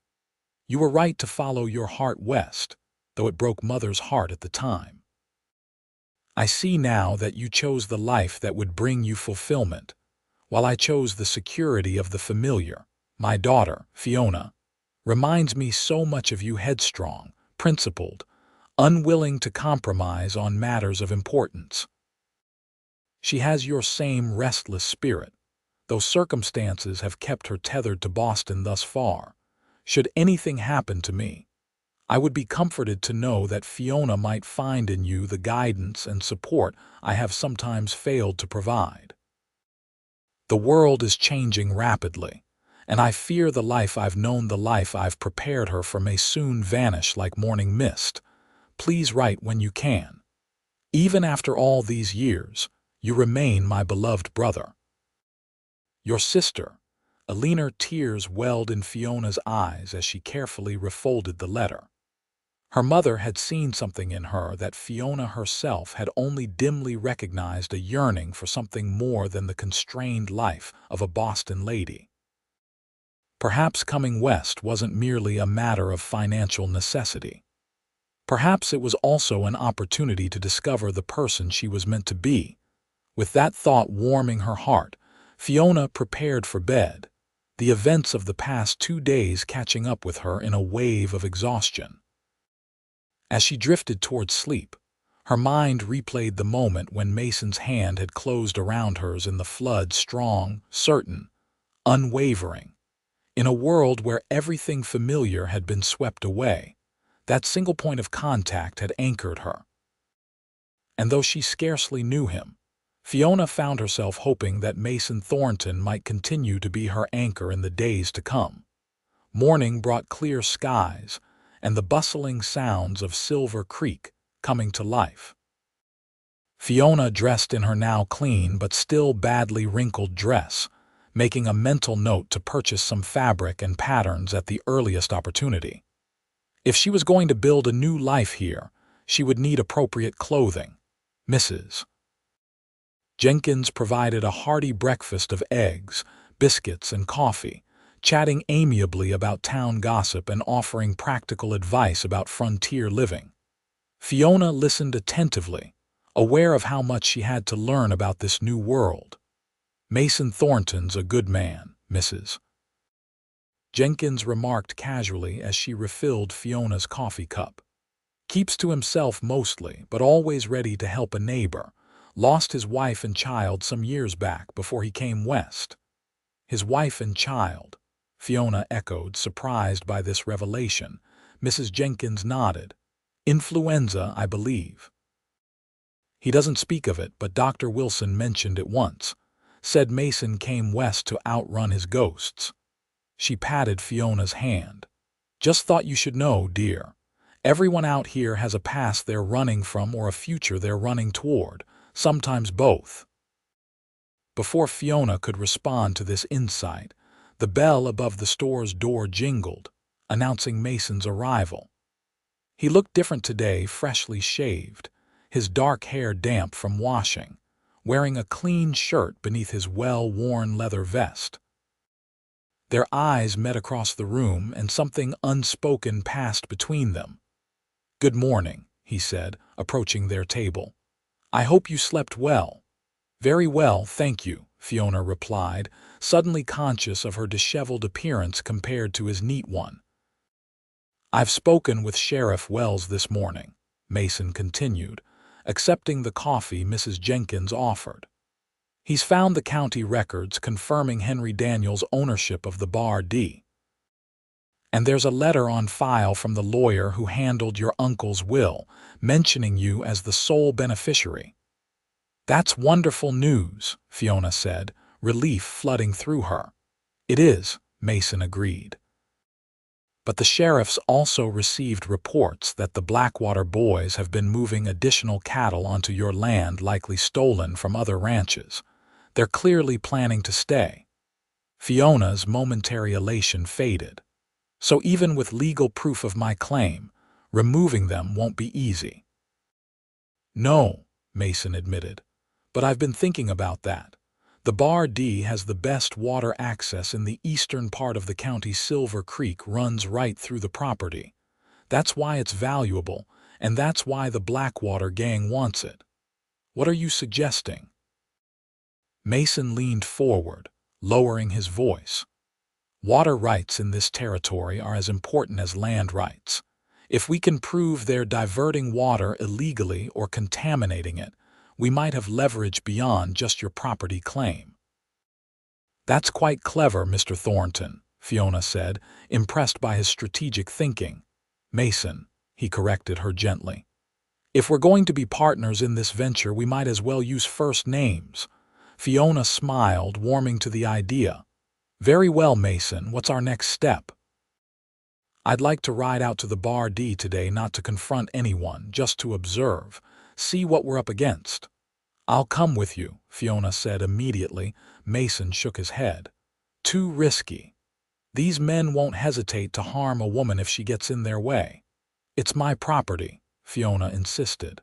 You were right to follow your heart west, though it broke Mother's heart at the time. I see now that you chose the life that would bring you fulfillment, while I chose the security of the familiar. My daughter, Fiona, reminds me so much of you, headstrong, principled, unwilling to compromise on matters of importance. She has your same restless spirit, though circumstances have kept her tethered to Boston thus far. Should anything happen to me, I would be comforted to know that Fiona might find in you the guidance and support I have sometimes failed to provide. The world is changing rapidly, and I fear the life I've known, the life I've prepared her for, may soon vanish like morning mist. Please write when you can. Even after all these years, You remain my beloved brother. Your sister. Alina, tears welled in Fiona's eyes as she carefully refolded the letter. Her mother had seen something in her that Fiona herself had only dimly recognized, a yearning for something more than the constrained life of a Boston lady. Perhaps coming west wasn't merely a matter of financial necessity. Perhaps it was also an opportunity to discover the person she was meant to be. With that thought warming her heart, Fiona prepared for bed, the events of the past 2 days catching up with her in a wave of exhaustion. As she drifted towards sleep, her mind replayed the moment when Mason's hand had closed around hers in the flood, strong, certain, unwavering. In a world where everything familiar had been swept away, that single point of contact had anchored her. And though she scarcely knew him, Fiona found herself hoping that Mason Thornton might continue to be her anchor in the days to come. Morning brought clear skies and the bustling sounds of Silver Creek coming to life. Fiona dressed in her now clean but still badly wrinkled dress, making a mental note to purchase some fabric and patterns at the earliest opportunity. If she was going to build a new life here, she would need appropriate clothing. Mrs. Jenkins provided a hearty breakfast of eggs, biscuits, and coffee, chatting amiably about town gossip and offering practical advice about frontier living. Fiona listened attentively, aware of how much she had to learn about this new world. Mason Thornton's a good man, Mrs. Jenkins remarked casually as she refilled Fiona's coffee cup. Keeps to himself mostly, but always ready to help a neighbor. Lost his wife and child some years back before he came west. His wife and child, Fiona echoed, surprised by this revelation. Mrs. Jenkins nodded. Influenza, I believe. He doesn't speak of it, but Dr. Wilson mentioned it once. Said Mason came west to outrun his ghosts. She patted Fiona's hand. Just thought you should know, dear. Everyone out here has a past they're running from or a future they're running toward, sometimes both. Before Fiona could respond to this insight, the bell above the store's door jingled, announcing Mason's arrival. He looked different today, freshly shaved, his dark hair damp from washing, wearing a clean shirt beneath his well-worn leather vest. Their eyes met across the room, and something unspoken passed between them. Good morning, he said, approaching their table. I hope you slept well. Very well, thank you, Fiona replied, suddenly conscious of her disheveled appearance compared to his neat one. I've spoken with Sheriff Wells this morning, Mason continued, accepting the coffee Mrs. Jenkins offered. He's found the county records confirming Henry Daniels' ownership of the Bar D. And there's a letter on file from the lawyer who handled your uncle's will, mentioning you as the sole beneficiary. That's wonderful news, Fiona said, relief flooding through her. It is, Mason agreed. But the sheriff's also received reports that the Blackwater boys have been moving additional cattle onto your land, likely stolen from other ranches. They're clearly planning to stay. Fiona's momentary elation faded. So even with legal proof of my claim, removing them won't be easy. No, Mason admitted, but I've been thinking about that. The Bar D has the best water access in the eastern part of the county. Silver Creek runs right through the property. That's why it's valuable, and that's why the Blackwater Gang wants it. What are you suggesting? Mason leaned forward, lowering his voice. Water rights in this territory are as important as land rights. If we can prove they're diverting water illegally or contaminating it, we might have leverage beyond just your property claim. That's quite clever, Mr. Thornton, Fiona said, impressed by his strategic thinking. Mason, he corrected her gently. If we're going to be partners in this venture, we might as well use first names. Fiona smiled, warming to the idea. Very well, Mason, what's our next step? I'd like to ride out to the Bar D today, not to confront anyone, just to observe, see what we're up against. "I'll come with you," Fiona said immediately. Mason shook his head. "Too risky. These men won't hesitate to harm a woman if she gets in their way." "It's my property," Fiona insisted.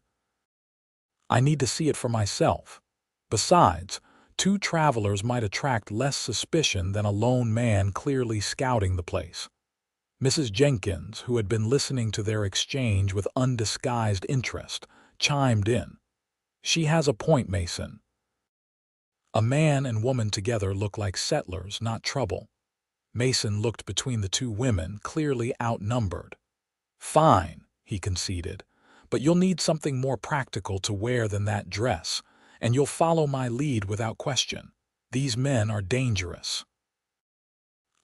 "I need to see it for myself. Besides, two travelers might attract less suspicion than a lone man clearly scouting the place." Mrs. Jenkins, who had been listening to their exchange with undisguised interest, chimed in. "She has a point, Mason. A man and woman together look like settlers, not trouble." Mason looked between the two women, clearly outnumbered. "Fine," he conceded, "but you'll need something more practical to wear than that dress, and you'll follow my lead without question. These men are dangerous."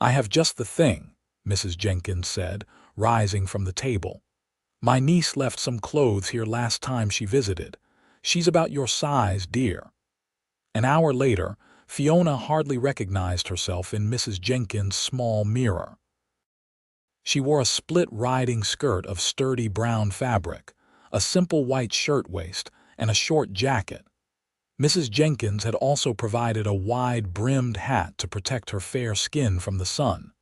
"I have just the thing," Mrs. Jenkins said, rising from the table. "My niece left some clothes here last time she visited. She's about your size, dear." An hour later, Fiona hardly recognized herself in Mrs. Jenkins' small mirror. She wore a split riding skirt of sturdy brown fabric, a simple white shirtwaist, and a short jacket. Mrs. Jenkins had also provided a wide-brimmed hat to protect her fair skin from the sun.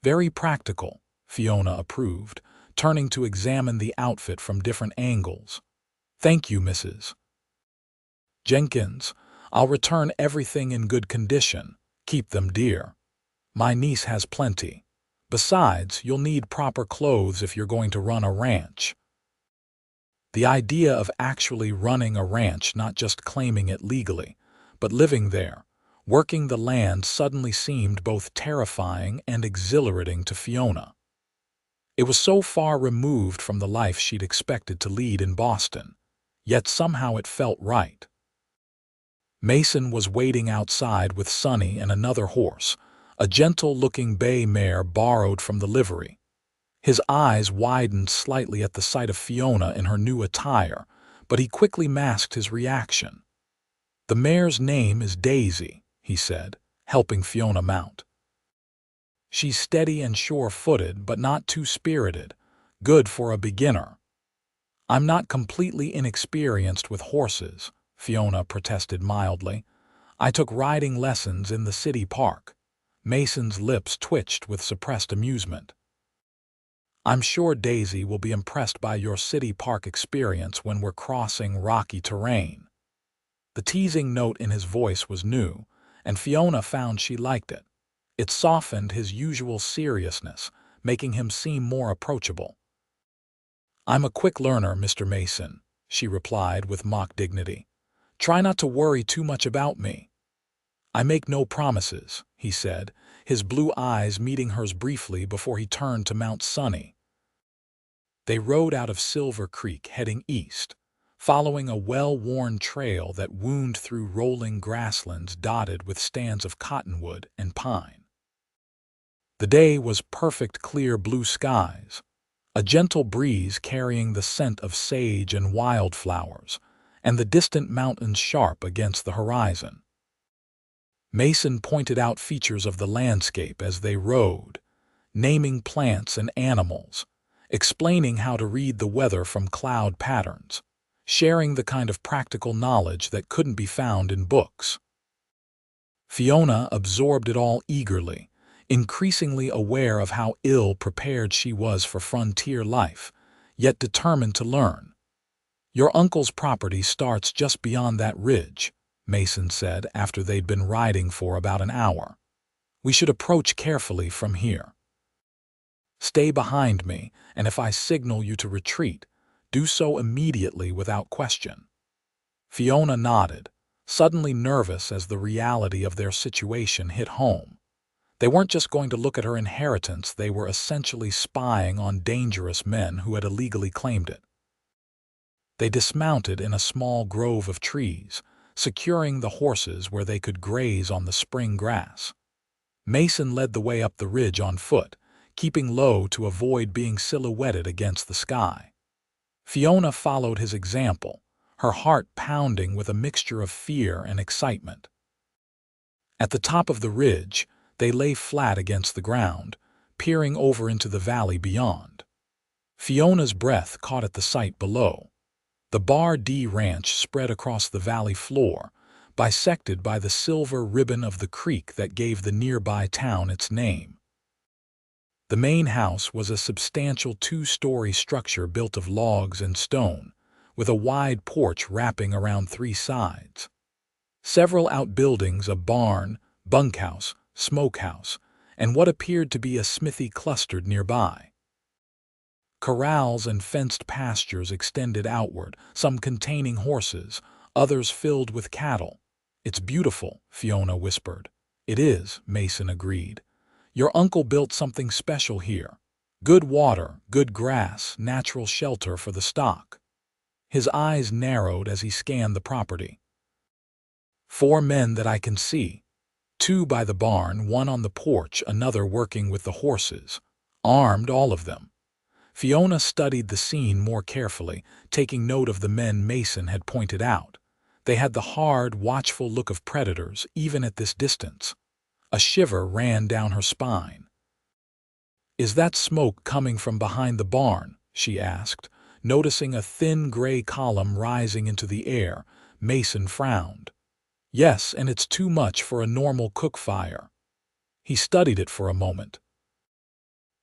"Very practical," Fiona approved, turning to examine the outfit from different angles. "Thank you, Mrs. Jenkins. I'll return everything in good condition. Keep them, dear. My niece has plenty. Besides, you'll need proper clothes if you're going to run a ranch." The idea of actually running a ranch, not just claiming it legally, but living there, working the land, suddenly seemed both terrifying and exhilarating to Fiona. It was so far removed from the life she'd expected to lead in Boston, yet somehow it felt right. Mason was waiting outside with Sonny and another horse, a gentle-looking bay mare borrowed from the livery. His eyes widened slightly at the sight of Fiona in her new attire, but he quickly masked his reaction. "The mare's name is Daisy," he said, helping Fiona mount. "She's steady and sure-footed, but not too spirited. Good for a beginner." "I'm not completely inexperienced with horses," Fiona protested mildly. "I took riding lessons in the city park." Mason's lips twitched with suppressed amusement. "I'm sure Daisy will be impressed by your city park experience when we're crossing rocky terrain." The teasing note in his voice was new, and Fiona found she liked it. It softened his usual seriousness, making him seem more approachable. "I'm a quick learner, Mr. Mason," she replied with mock dignity. "Try not to worry too much about me." "I make no promises," he said, his blue eyes meeting hers briefly before he turned to mount Sonny. They rode out of Silver Creek, heading east, following a well-worn trail that wound through rolling grasslands dotted with stands of cottonwood and pine. The day was perfect, clear blue skies, a gentle breeze carrying the scent of sage and wildflowers, and the distant mountains sharp against the horizon. Mason pointed out features of the landscape as they rode, naming plants and animals, explaining how to read the weather from cloud patterns, sharing the kind of practical knowledge that couldn't be found in books. Fiona absorbed it all eagerly, increasingly aware of how ill-prepared she was for frontier life, yet determined to learn. "Your uncle's property starts just beyond that ridge," Mason said after they'd been riding for about an hour. "We should approach carefully from here. Stay behind me, and if I signal you to retreat, do so immediately without question." Fiona nodded, suddenly nervous as the reality of their situation hit home. They weren't just going to look at her inheritance, they were essentially spying on dangerous men who had illegally claimed it. They dismounted in a small grove of trees, securing the horses where they could graze on the spring grass. Mason led the way up the ridge on foot, keeping low to avoid being silhouetted against the sky. Fiona followed his example, her heart pounding with a mixture of fear and excitement. At the top of the ridge, they lay flat against the ground, peering over into the valley beyond. Fiona's breath caught at the sight below. The Bar D Ranch spread across the valley floor, bisected by the silver ribbon of the creek that gave the nearby town its name. The main house was a substantial two-story structure built of logs and stone, with a wide porch wrapping around three sides. Several outbuildings, a barn, bunkhouse, smokehouse, and what appeared to be a smithy clustered nearby. Corrals and fenced pastures extended outward, some containing horses, others filled with cattle. "It's beautiful," Fiona whispered. "It is," Mason agreed. "Your uncle built something special here. Good water, good grass, natural shelter for the stock." His eyes narrowed as he scanned the property. "4 men that I can see. 2 by the barn, 1 on the porch, another working with the horses. Armed, all of them." Fiona studied the scene more carefully, taking note of the men Mason had pointed out. They had the hard, watchful look of predators, even at this distance. A shiver ran down her spine. "Is that smoke coming from behind the barn?" she asked, noticing a thin gray column rising into the air. Mason frowned. "Yes, and it's too much for a normal cook fire." He studied it for a moment.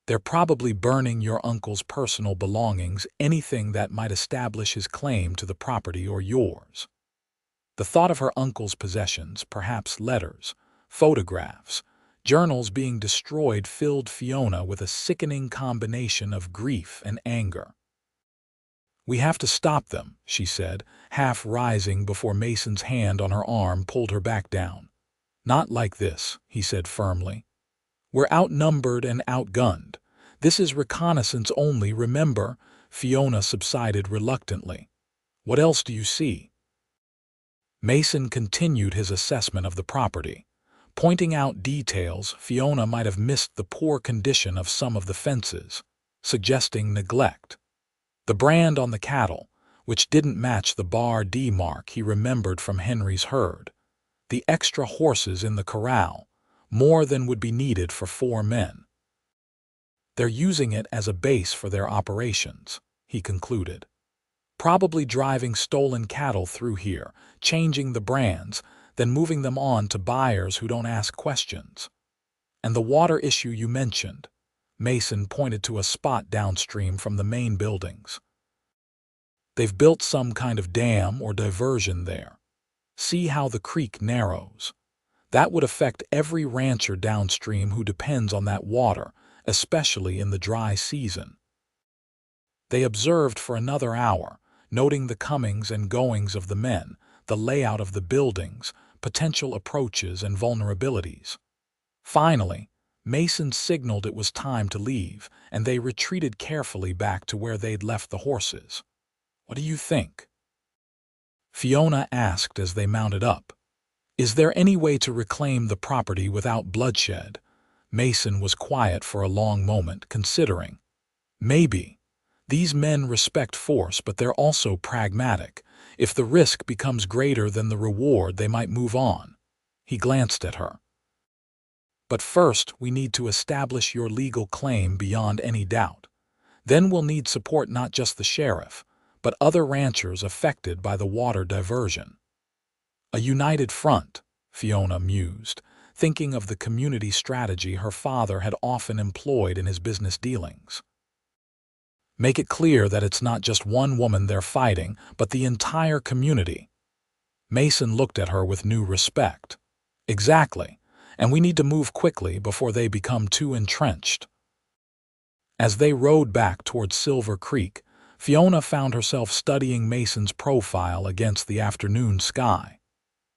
"They're probably burning your uncle's personal belongings, anything that might establish his claim to the property or yours." The thought of her uncle's possessions, perhaps letters, photographs, journals being destroyed filled Fiona with a sickening combination of grief and anger. "We have to stop them," she said, half rising before Mason's hand on her arm pulled her back down. "Not like this," he said firmly. "We're outnumbered and outgunned. This is reconnaissance only, remember." Fiona subsided reluctantly. "What else do you see?" Mason continued his assessment of the property. Pointing out details, Fiona might have missed the poor condition of some of the fences, suggesting neglect. The brand on the cattle, which didn't match the Bar D mark he remembered from Henry's herd. The extra horses in the corral, more than would be needed for 4 men. "They're using it as a base for their operations," he concluded. "Probably driving stolen cattle through here, changing the brands, then moving them on to buyers who don't ask questions. And the water issue you mentioned," Mason pointed to a spot downstream from the main buildings. "They've built some kind of dam or diversion there. See how the creek narrows. That would affect every rancher downstream who depends on that water, especially in the dry season." They observed for another hour, noting the comings and goings of the men, the layout of the buildings, potential approaches and vulnerabilities. Finally, Mason signaled it was time to leave, and they retreated carefully back to where they'd left the horses. "What do you think?" Fiona asked as they mounted up. "Is there any way to reclaim the property without bloodshed?" Mason was quiet for a long moment, considering. "Maybe. These men respect force, but they're also pragmatic. If the risk becomes greater than the reward, they might move on." He glanced at her. "But first, we need to establish your legal claim beyond any doubt. Then we'll need support, not just the sheriff, but other ranchers affected by the water diversion." "A united front," Fiona mused, thinking of the community strategy her father had often employed in his business dealings. "Make it clear that it's not just one woman they're fighting, but the entire community." Mason looked at her with new respect. "Exactly, and we need to move quickly before they become too entrenched." As they rode back towards Silver Creek, Fiona found herself studying Mason's profile against the afternoon sky.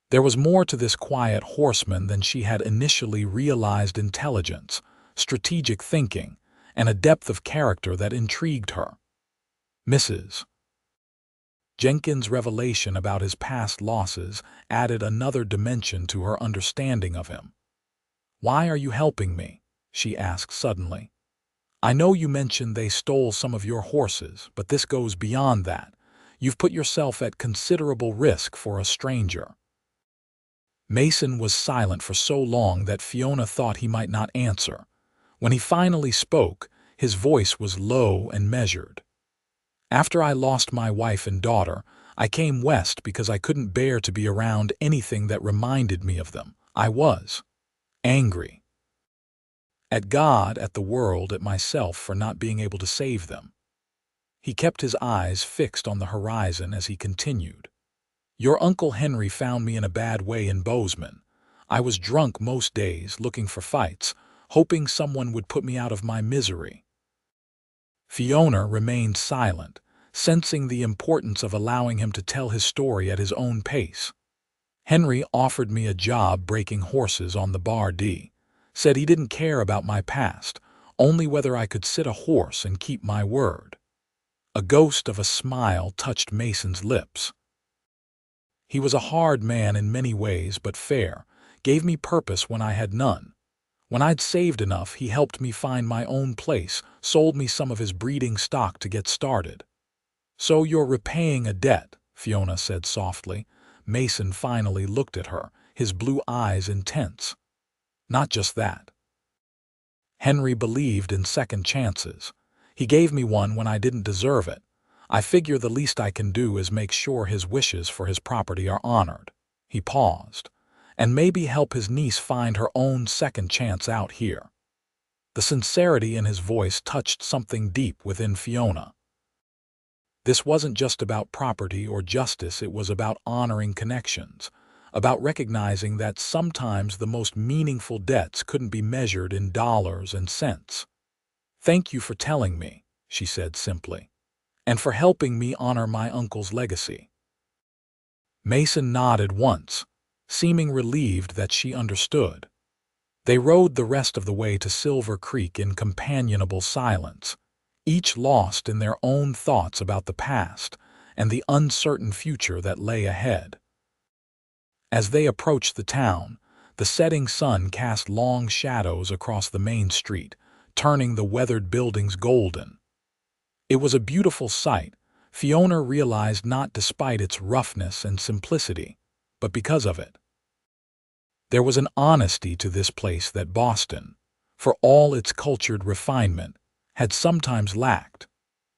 There was more to this quiet horseman than she had initially realized: intelligence, strategic thinking, and a depth of character that intrigued her. Mrs. Jenkins' revelation about his past losses added another dimension to her understanding of him. "Why are you helping me?" she asked suddenly. "I know you mentioned they stole some of your horses, but this goes beyond that. You've put yourself at considerable risk for a stranger." Mason was silent for so long that Fiona thought he might not answer. When he finally spoke, his voice was low and measured. After I lost my wife and daughter, I came west because I couldn't bear to be around anything that reminded me of them. I was angry. At God, at the world, at myself for not being able to save them. He kept his eyes fixed on the horizon as he continued. Your Uncle Henry found me in a bad way in Bozeman. I was drunk most days, looking for fights, hoping someone would put me out of my misery. Fiona remained silent, sensing the importance of allowing him to tell his story at his own pace. Henry offered me a job breaking horses on the Bar D. Said he didn't care about my past, only whether I could sit a horse and keep my word. A ghost of a smile touched Mason's lips. He was a hard man in many ways, but fair, gave me purpose when I had none. When I'd saved enough, he helped me find my own place, sold me some of his breeding stock to get started. So you're repaying a debt, Fiona said softly. Mason finally looked at her, his blue eyes intense. Not just that. Henry believed in second chances. He gave me one when I didn't deserve it. I figure the least I can do is make sure his wishes for his property are honored. He paused. And maybe help his niece find her own second chance out here. The sincerity in his voice touched something deep within Fiona. This wasn't just about property or justice, it was about honoring connections, about recognizing that sometimes the most meaningful debts couldn't be measured in dollars and cents. Thank you for telling me, she said simply, and for helping me honor my uncle's legacy. Mason nodded once, seeming relieved that she understood. They rode the rest of the way to Silver Creek in companionable silence, each lost in their own thoughts about the past and the uncertain future that lay ahead. As they approached the town, the setting sun cast long shadows across the main street, turning the weathered buildings golden. It was a beautiful sight, Fiona realized, not despite its roughness and simplicity, but because of it. There was an honesty to this place that Boston, for all its cultured refinement, had sometimes lacked.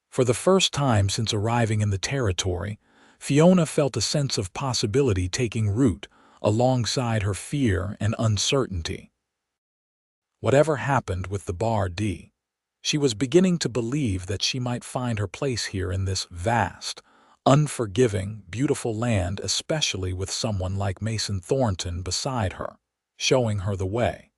For the first time since arriving in the territory, Fiona felt a sense of possibility taking root alongside her fear and uncertainty. Whatever happened with the Bar D, she was beginning to believe that she might find her place here in this vast, unforgiving, beautiful land, especially with someone like Mason Thornton beside her, showing her the way.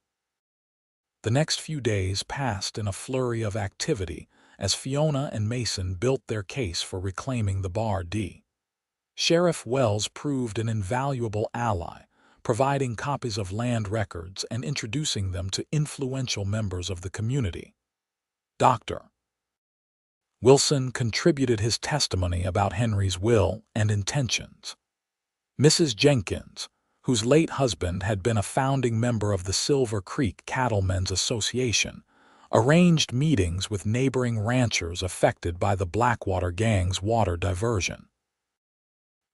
The next few days passed in a flurry of activity as Fiona and Mason built their case for reclaiming the Bar D. Sheriff Wells proved an invaluable ally, providing copies of land records and introducing them to influential members of the community. Dr. Wilson contributed his testimony about Henry's will and intentions. Mrs. Jenkins, whose late husband had been a founding member of the Silver Creek Cattlemen's Association, arranged meetings with neighboring ranchers affected by the Blackwater Gang's water diversion.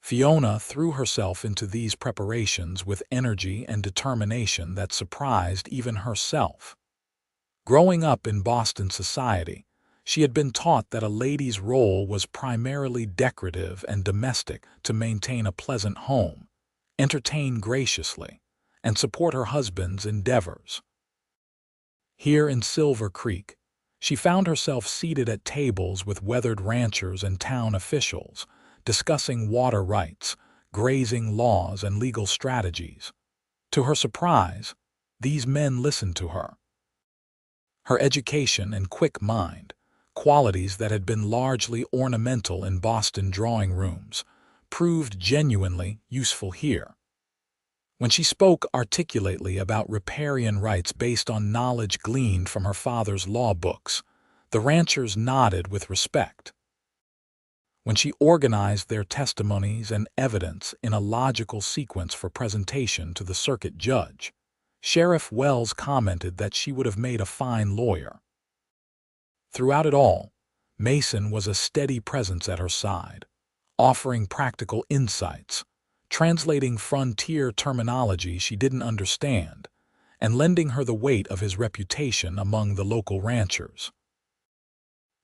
Fiona threw herself into these preparations with energy and determination that surprised even herself. Growing up in Boston society, she had been taught that a lady's role was primarily decorative and domestic, to maintain a pleasant home, entertain graciously, and support her husband's endeavors. Here in Silver Creek, she found herself seated at tables with weathered ranchers and town officials, discussing water rights, grazing laws, and legal strategies. To her surprise, these men listened to her. Her education and quick mind, qualities that had been largely ornamental in Boston drawing rooms, proved genuinely useful here. When she spoke articulately about riparian rights based on knowledge gleaned from her father's law books, the ranchers nodded with respect. When she organized their testimonies and evidence in a logical sequence for presentation to the circuit judge, Sheriff Wells commented that she would have made a fine lawyer. Throughout it all, Mason was a steady presence at her side, offering practical insights, translating frontier terminology she didn't understand, and lending her the weight of his reputation among the local ranchers.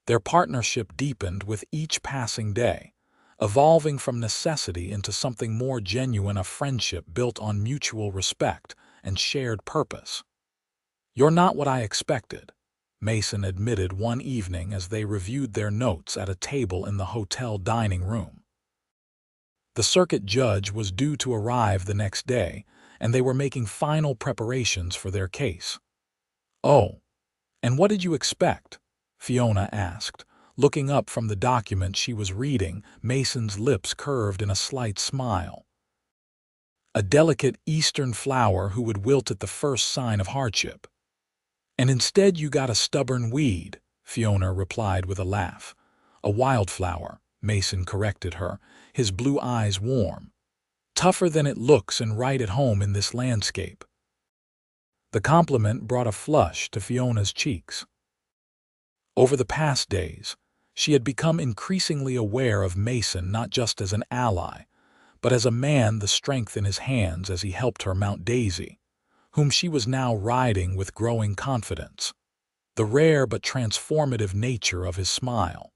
Their partnership deepened with each passing day, evolving from necessity into something more genuine, a friendship built on mutual respect and shared purpose. "You're not what I expected," Mason admitted one evening as they reviewed their notes at a table in the hotel dining room. The circuit judge was due to arrive the next day, and they were making final preparations for their case. "Oh, and what did you expect?" Fiona asked, looking up from the document she was reading. Mason's lips curved in a slight smile. "A delicate Eastern flower who would wilt at the first sign of hardship." "And instead you got a stubborn weed," Fiona replied with a laugh. "A wildflower," Mason corrected her, his blue eyes warm. "Tougher than it looks and right at home in this landscape." The compliment brought a flush to Fiona's cheeks. Over the past days, she had become increasingly aware of Mason not just as an ally, but as a man, the strength in his hands as he helped her mount Daisy, whom she was now riding with growing confidence. The rare but transformative nature of his smile,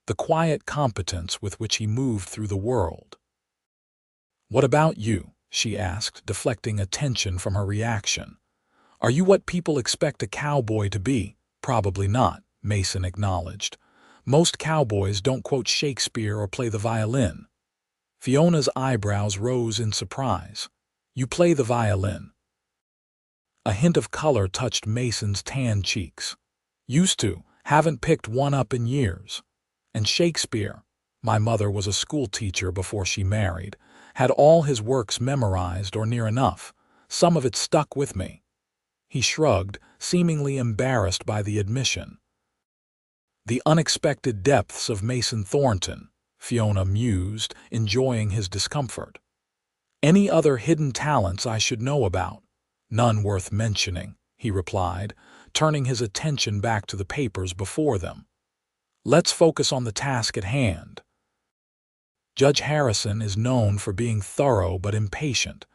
the quiet competence with which he moved through the world. "What about you?" she asked, deflecting attention from her reaction. "Are you what people expect a cowboy to be?" "Probably not," Mason acknowledged. "Most cowboys don't quote Shakespeare or play the violin." Fiona's eyebrows rose in surprise. "You play the violin?" A hint of color touched Mason's tan cheeks. "Used to, haven't picked one up in years. And Shakespeare, my mother was a school teacher before she married, had all his works memorized or near enough. Some of it stuck with me." He shrugged, seemingly embarrassed by the admission. "The unexpected depths of Mason Thornton," Fiona mused, enjoying his discomfort. "Any other hidden talents I should know about?" "None worth mentioning," he replied, turning his attention back to the papers before them. "Let's focus on the task at hand. Judge Harrison is known for being thorough but impatient.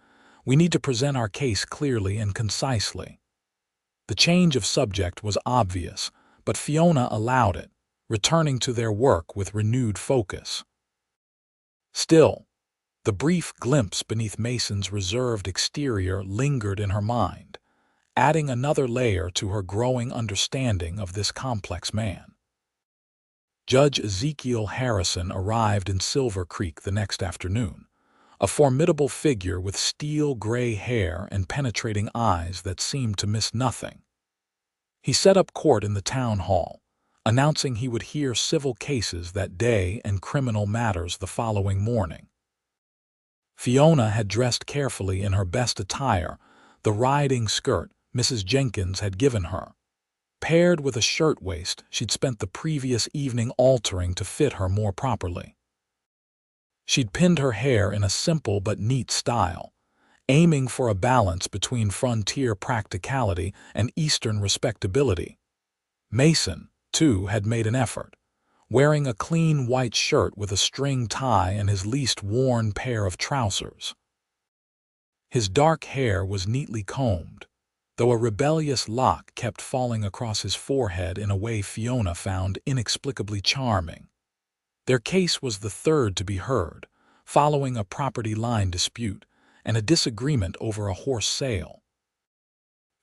We need to present our case clearly and concisely." The change of subject was obvious, but Fiona allowed it, returning to their work with renewed focus. Still, the brief glimpse beneath Mason's reserved exterior lingered in her mind, adding another layer to her growing understanding of this complex man. Judge Ezekiel Harrison arrived in Silver Creek the next afternoon, a formidable figure with steel-gray hair and penetrating eyes that seemed to miss nothing. He set up court in the town hall, announcing he would hear civil cases that day and criminal matters the following morning. Fiona had dressed carefully in her best attire, the riding skirt Mrs. Jenkins had given her. Paired with a shirtwaist she'd spent the previous evening altering to fit her more properly. She'd pinned her hair in a simple but neat style, aiming for a balance between frontier practicality and Eastern respectability. Mason, too, had made an effort, wearing a clean white shirt with a string tie and his least worn pair of trousers. His dark hair was neatly combed, though a rebellious lock kept falling across his forehead in a way Fiona found inexplicably charming. Their case was the third to be heard, following a property line dispute and a disagreement over a horse sale.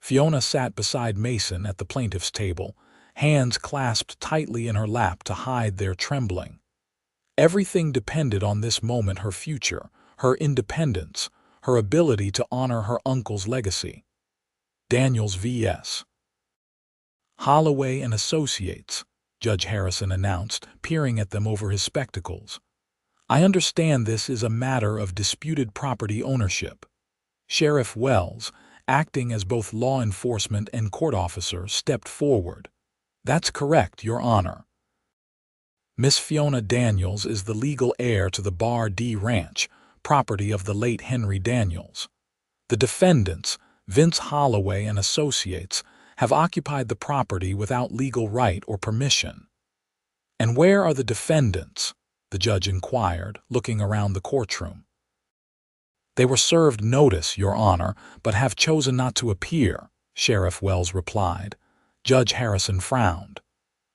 Fiona sat beside Mason at the plaintiff's table, hands clasped tightly in her lap to hide their trembling. Everything depended on this moment: her future, her independence, her ability to honor her uncle's legacy. Daniels v.s. Holloway and Associates, Judge Harrison announced, peering at them over his spectacles. "I understand this is a matter of disputed property ownership." Sheriff Wells, acting as both law enforcement and court officer, stepped forward. "That's correct, Your Honor. Miss Fiona Daniels is the legal heir to the Bar D Ranch, property of the late Henry Daniels. The defendants, Vince Holloway and Associates, have occupied the property without legal right or permission." "And where are the defendants?" the judge inquired, looking around the courtroom. "They were served notice, Your Honor, but have chosen not to appear," Sheriff Wells replied. Judge Harrison frowned.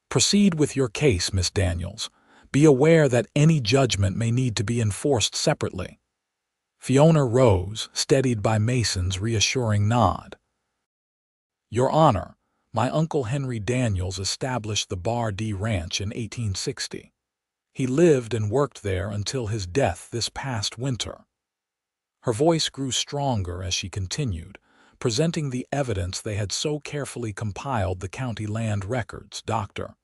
Proceed with your case, Miss Daniels. Be aware that any judgment may need to be enforced separately. Fiona rose, steadied by Mason's reassuring nod. Your Honor, my Uncle Henry Daniels established the Bar D Ranch in 1860. He lived and worked there until his death this past winter. Her voice grew stronger as she continued, presenting the evidence they had so carefully compiled the county land records. Dr.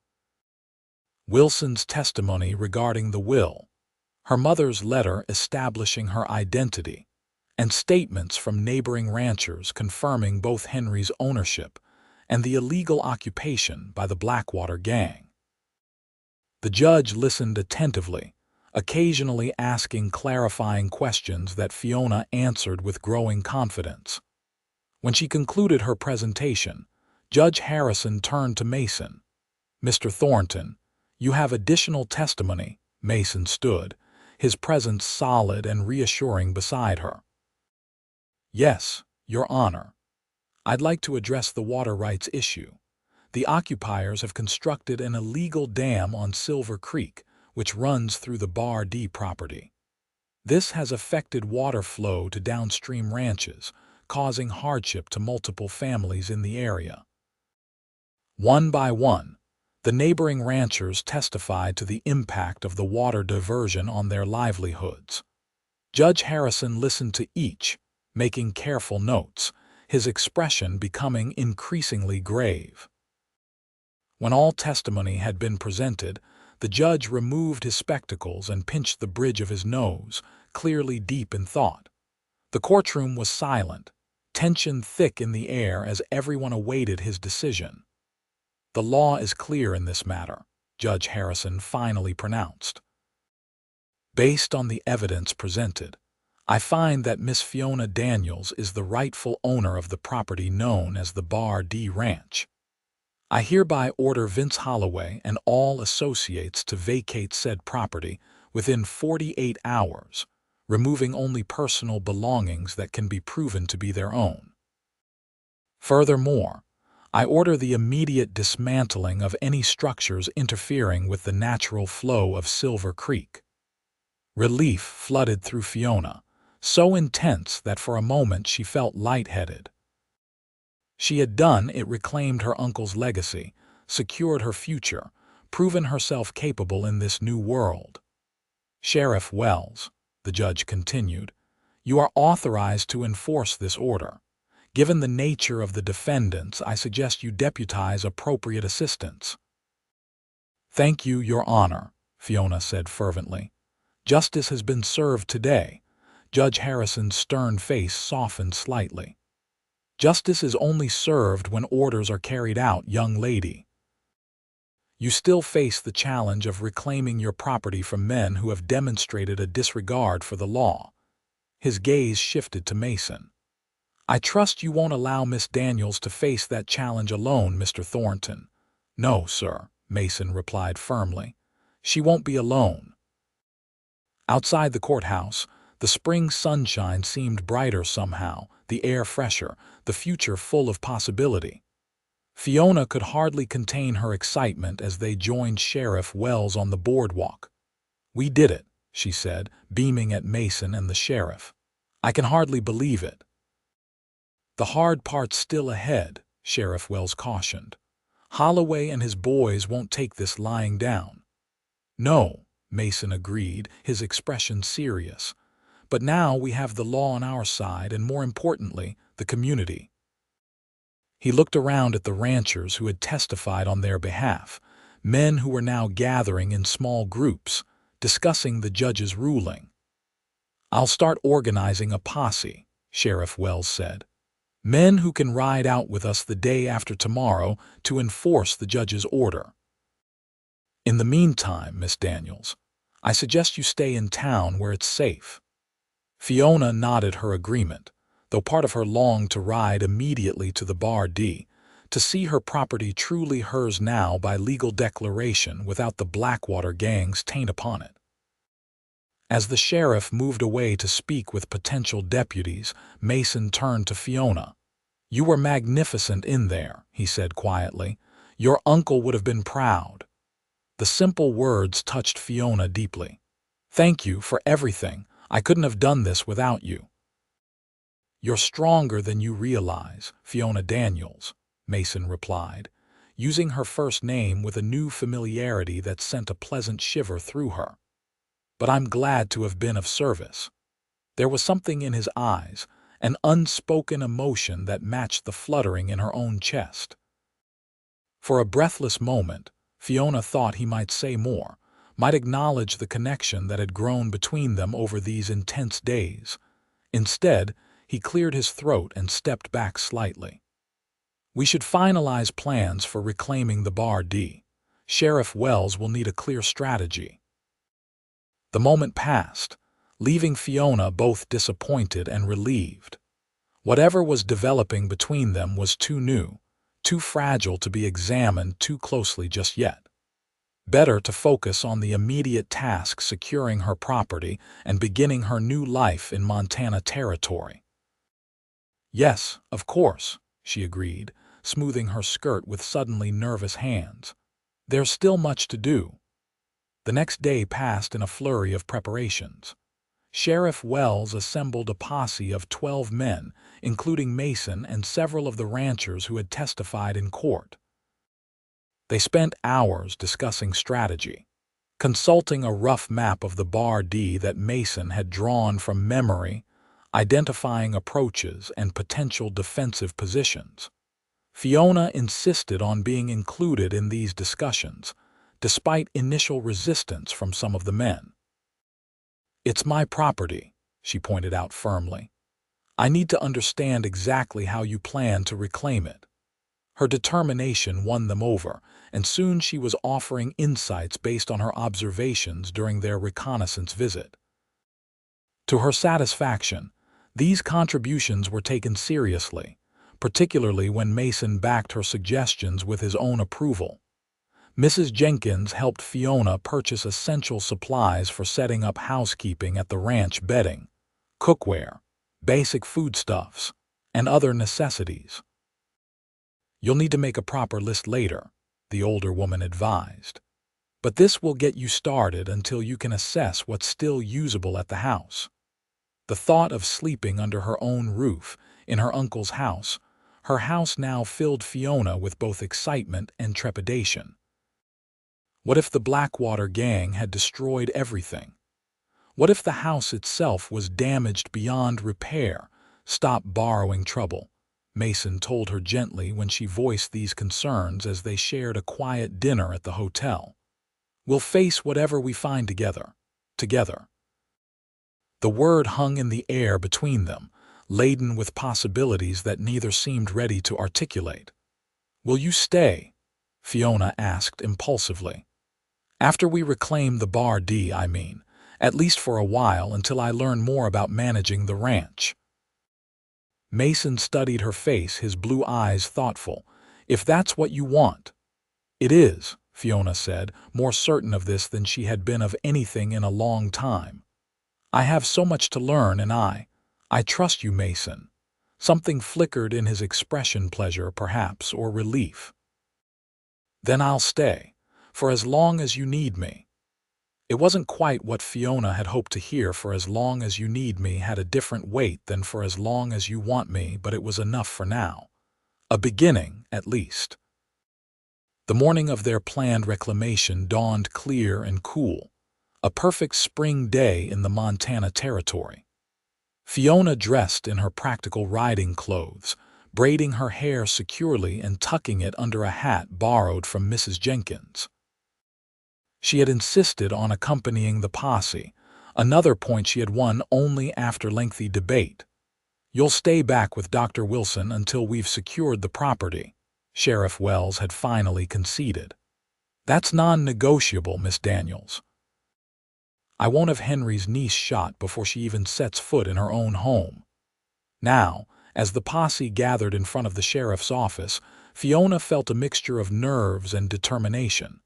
Wilson's testimony regarding the will, her mother's letter establishing her identity, and statements from neighboring ranchers confirming both Henry's ownership and the illegal occupation by the Blackwater Gang. The judge listened attentively, occasionally asking clarifying questions that Fiona answered with growing confidence. When she concluded her presentation, Judge Harrison turned to Mason. Mr. Thornton, you have additional testimony. Mason stood, his presence solid and reassuring beside her. Yes, Your Honor. I'd like to address the water rights issue. The occupiers have constructed an illegal dam on Silver Creek, which runs through the Bar D property. This has affected water flow to downstream ranches, causing hardship to multiple families in the area. One by one, the neighboring ranchers testified to the impact of the water diversion on their livelihoods. Judge Harrison listened to each, making careful notes, his expression becoming increasingly grave. When all testimony had been presented, the judge removed his spectacles and pinched the bridge of his nose, clearly deep in thought. The courtroom was silent, tension thick in the air as everyone awaited his decision. The law is clear in this matter, Judge Harrison finally pronounced. Based on the evidence presented, I find that Miss Fiona Daniels is the rightful owner of the property known as the Bar D Ranch. I hereby order Vince Holloway and all associates to vacate said property within 48 hours, removing only personal belongings that can be proven to be their own. Furthermore, I order the immediate dismantling of any structures interfering with the natural flow of Silver Creek. Relief flooded through Fiona, so intense that for a moment she felt lightheaded. She had done it, reclaimed her uncle's legacy, secured her future, proven herself capable in this new world. Sheriff Wells, the judge continued, you are authorized to enforce this order. Given the nature of the defendants, I suggest you deputize appropriate assistance. Thank you, Your Honor, Fiona said fervently. Justice has been served today. Judge Harrison's stern face softened slightly. Justice is only served when orders are carried out, young lady. You still face the challenge of reclaiming your property from men who have demonstrated a disregard for the law. His gaze shifted to Mason. I trust you won't allow Miss Daniels to face that challenge alone, Mr. Thornton. No, sir, Mason replied firmly. She won't be alone. Outside the courthouse, the spring sunshine seemed brighter somehow, the air fresher, the future full of possibility. Fiona could hardly contain her excitement as they joined Sheriff Wells on the boardwalk. We did it, she said, beaming at Mason and the sheriff. I can hardly believe it. The hard part's still ahead, Sheriff Wells cautioned. Holloway and his boys won't take this lying down. No, Mason agreed, his expression serious. But now we have the law on our side and, more importantly, the community. He looked around at the ranchers who had testified on their behalf, men who were now gathering in small groups, discussing the judge's ruling. I'll start organizing a posse, Sheriff Wells said. Men who can ride out with us the day after tomorrow to enforce the judge's order. In the meantime, Miss Daniels, I suggest you stay in town where it's safe. Fiona nodded her agreement, though part of her longed to ride immediately to the Bar D, to see her property truly hers now by legal declaration without the Blackwater Gang's taint upon it. As the sheriff moved away to speak with potential deputies, Mason turned to Fiona. You were magnificent in there, he said quietly. Your uncle would have been proud." The simple words touched Fiona deeply. "Thank you for everything. I couldn't have done this without you." "You're stronger than you realize, Fiona Daniels," Mason replied, using her first name with a new familiarity that sent a pleasant shiver through her. "But I'm glad to have been of service." There was something in his eyes, an unspoken emotion that matched the fluttering in her own chest. For a breathless moment, Fiona thought he might say more, might acknowledge the connection that had grown between them over these intense days. Instead, he cleared his throat and stepped back slightly. "We should finalize plans for reclaiming the Bar D. Sheriff Wells will need a clear strategy." The moment passed, leaving Fiona both disappointed and relieved. Whatever was developing between them was too new, too fragile to be examined too closely just yet. Better to focus on the immediate task securing her property and beginning her new life in Montana territory. "Yes, of course," she agreed, smoothing her skirt with suddenly nervous hands. "There's still much to do." The next day passed in a flurry of preparations. Sheriff Wells assembled a posse of 12 men, including Mason and several of the ranchers who had testified in court. They spent hours discussing strategy, consulting a rough map of the Bar D that Mason had drawn from memory, identifying approaches and potential defensive positions. Fiona insisted on being included in these discussions, despite initial resistance from some of the men. "It's my property," she pointed out firmly. "I need to understand exactly how you plan to reclaim it." Her determination won them over, and soon she was offering insights based on her observations during their reconnaissance visit. To her satisfaction, these contributions were taken seriously, particularly when Mason backed her suggestions with his own approval. Mrs. Jenkins helped Fiona purchase essential supplies for setting up housekeeping at the ranch: bedding, cookware, basic foodstuffs, and other necessities. "You'll need to make a proper list later," the older woman advised. "But this will get you started until you can assess what's still usable at the house." The thought of sleeping under her own roof, in her uncle's house, her house now, filled Fiona with both excitement and trepidation. What if the Blackwater Gang had destroyed everything? What if the house itself was damaged beyond repair? "Stop borrowing trouble," Mason told her gently when she voiced these concerns as they shared a quiet dinner at the hotel. "We'll face whatever we find together." Together. The word hung in the air between them, laden with possibilities that neither seemed ready to articulate. "Will you stay?" Fiona asked impulsively. "After we reclaim the Bar D, I mean. At least for a while, until I learn more about managing the ranch." Mason studied her face, his blue eyes thoughtful. "If that's what you want." "It is," Fiona said, more certain of this than she had been of anything in a long time. "I have so much to learn, and I trust you, Mason." Something flickered in his expression, pleasure perhaps, or relief. "Then I'll stay. For as long as you need me." It wasn't quite what Fiona had hoped to hear. "For as long as you need me" had a different weight than "for as long as you want me," but it was enough for now. A beginning, at least. The morning of their planned reclamation dawned clear and cool, a perfect spring day in the Montana territory. Fiona dressed in her practical riding clothes, braiding her hair securely and tucking it under a hat borrowed from Mrs. Jenkins. She had insisted on accompanying the posse, another point she had won only after lengthy debate. "You'll stay back with Dr. Wilson until we've secured the property," Sheriff Wells had finally conceded. "That's non-negotiable, Miss Daniels. I won't have Henry's niece shot before she even sets foot in her own home." Now, as the posse gathered in front of the sheriff's office, Fiona felt a mixture of nerves and determination.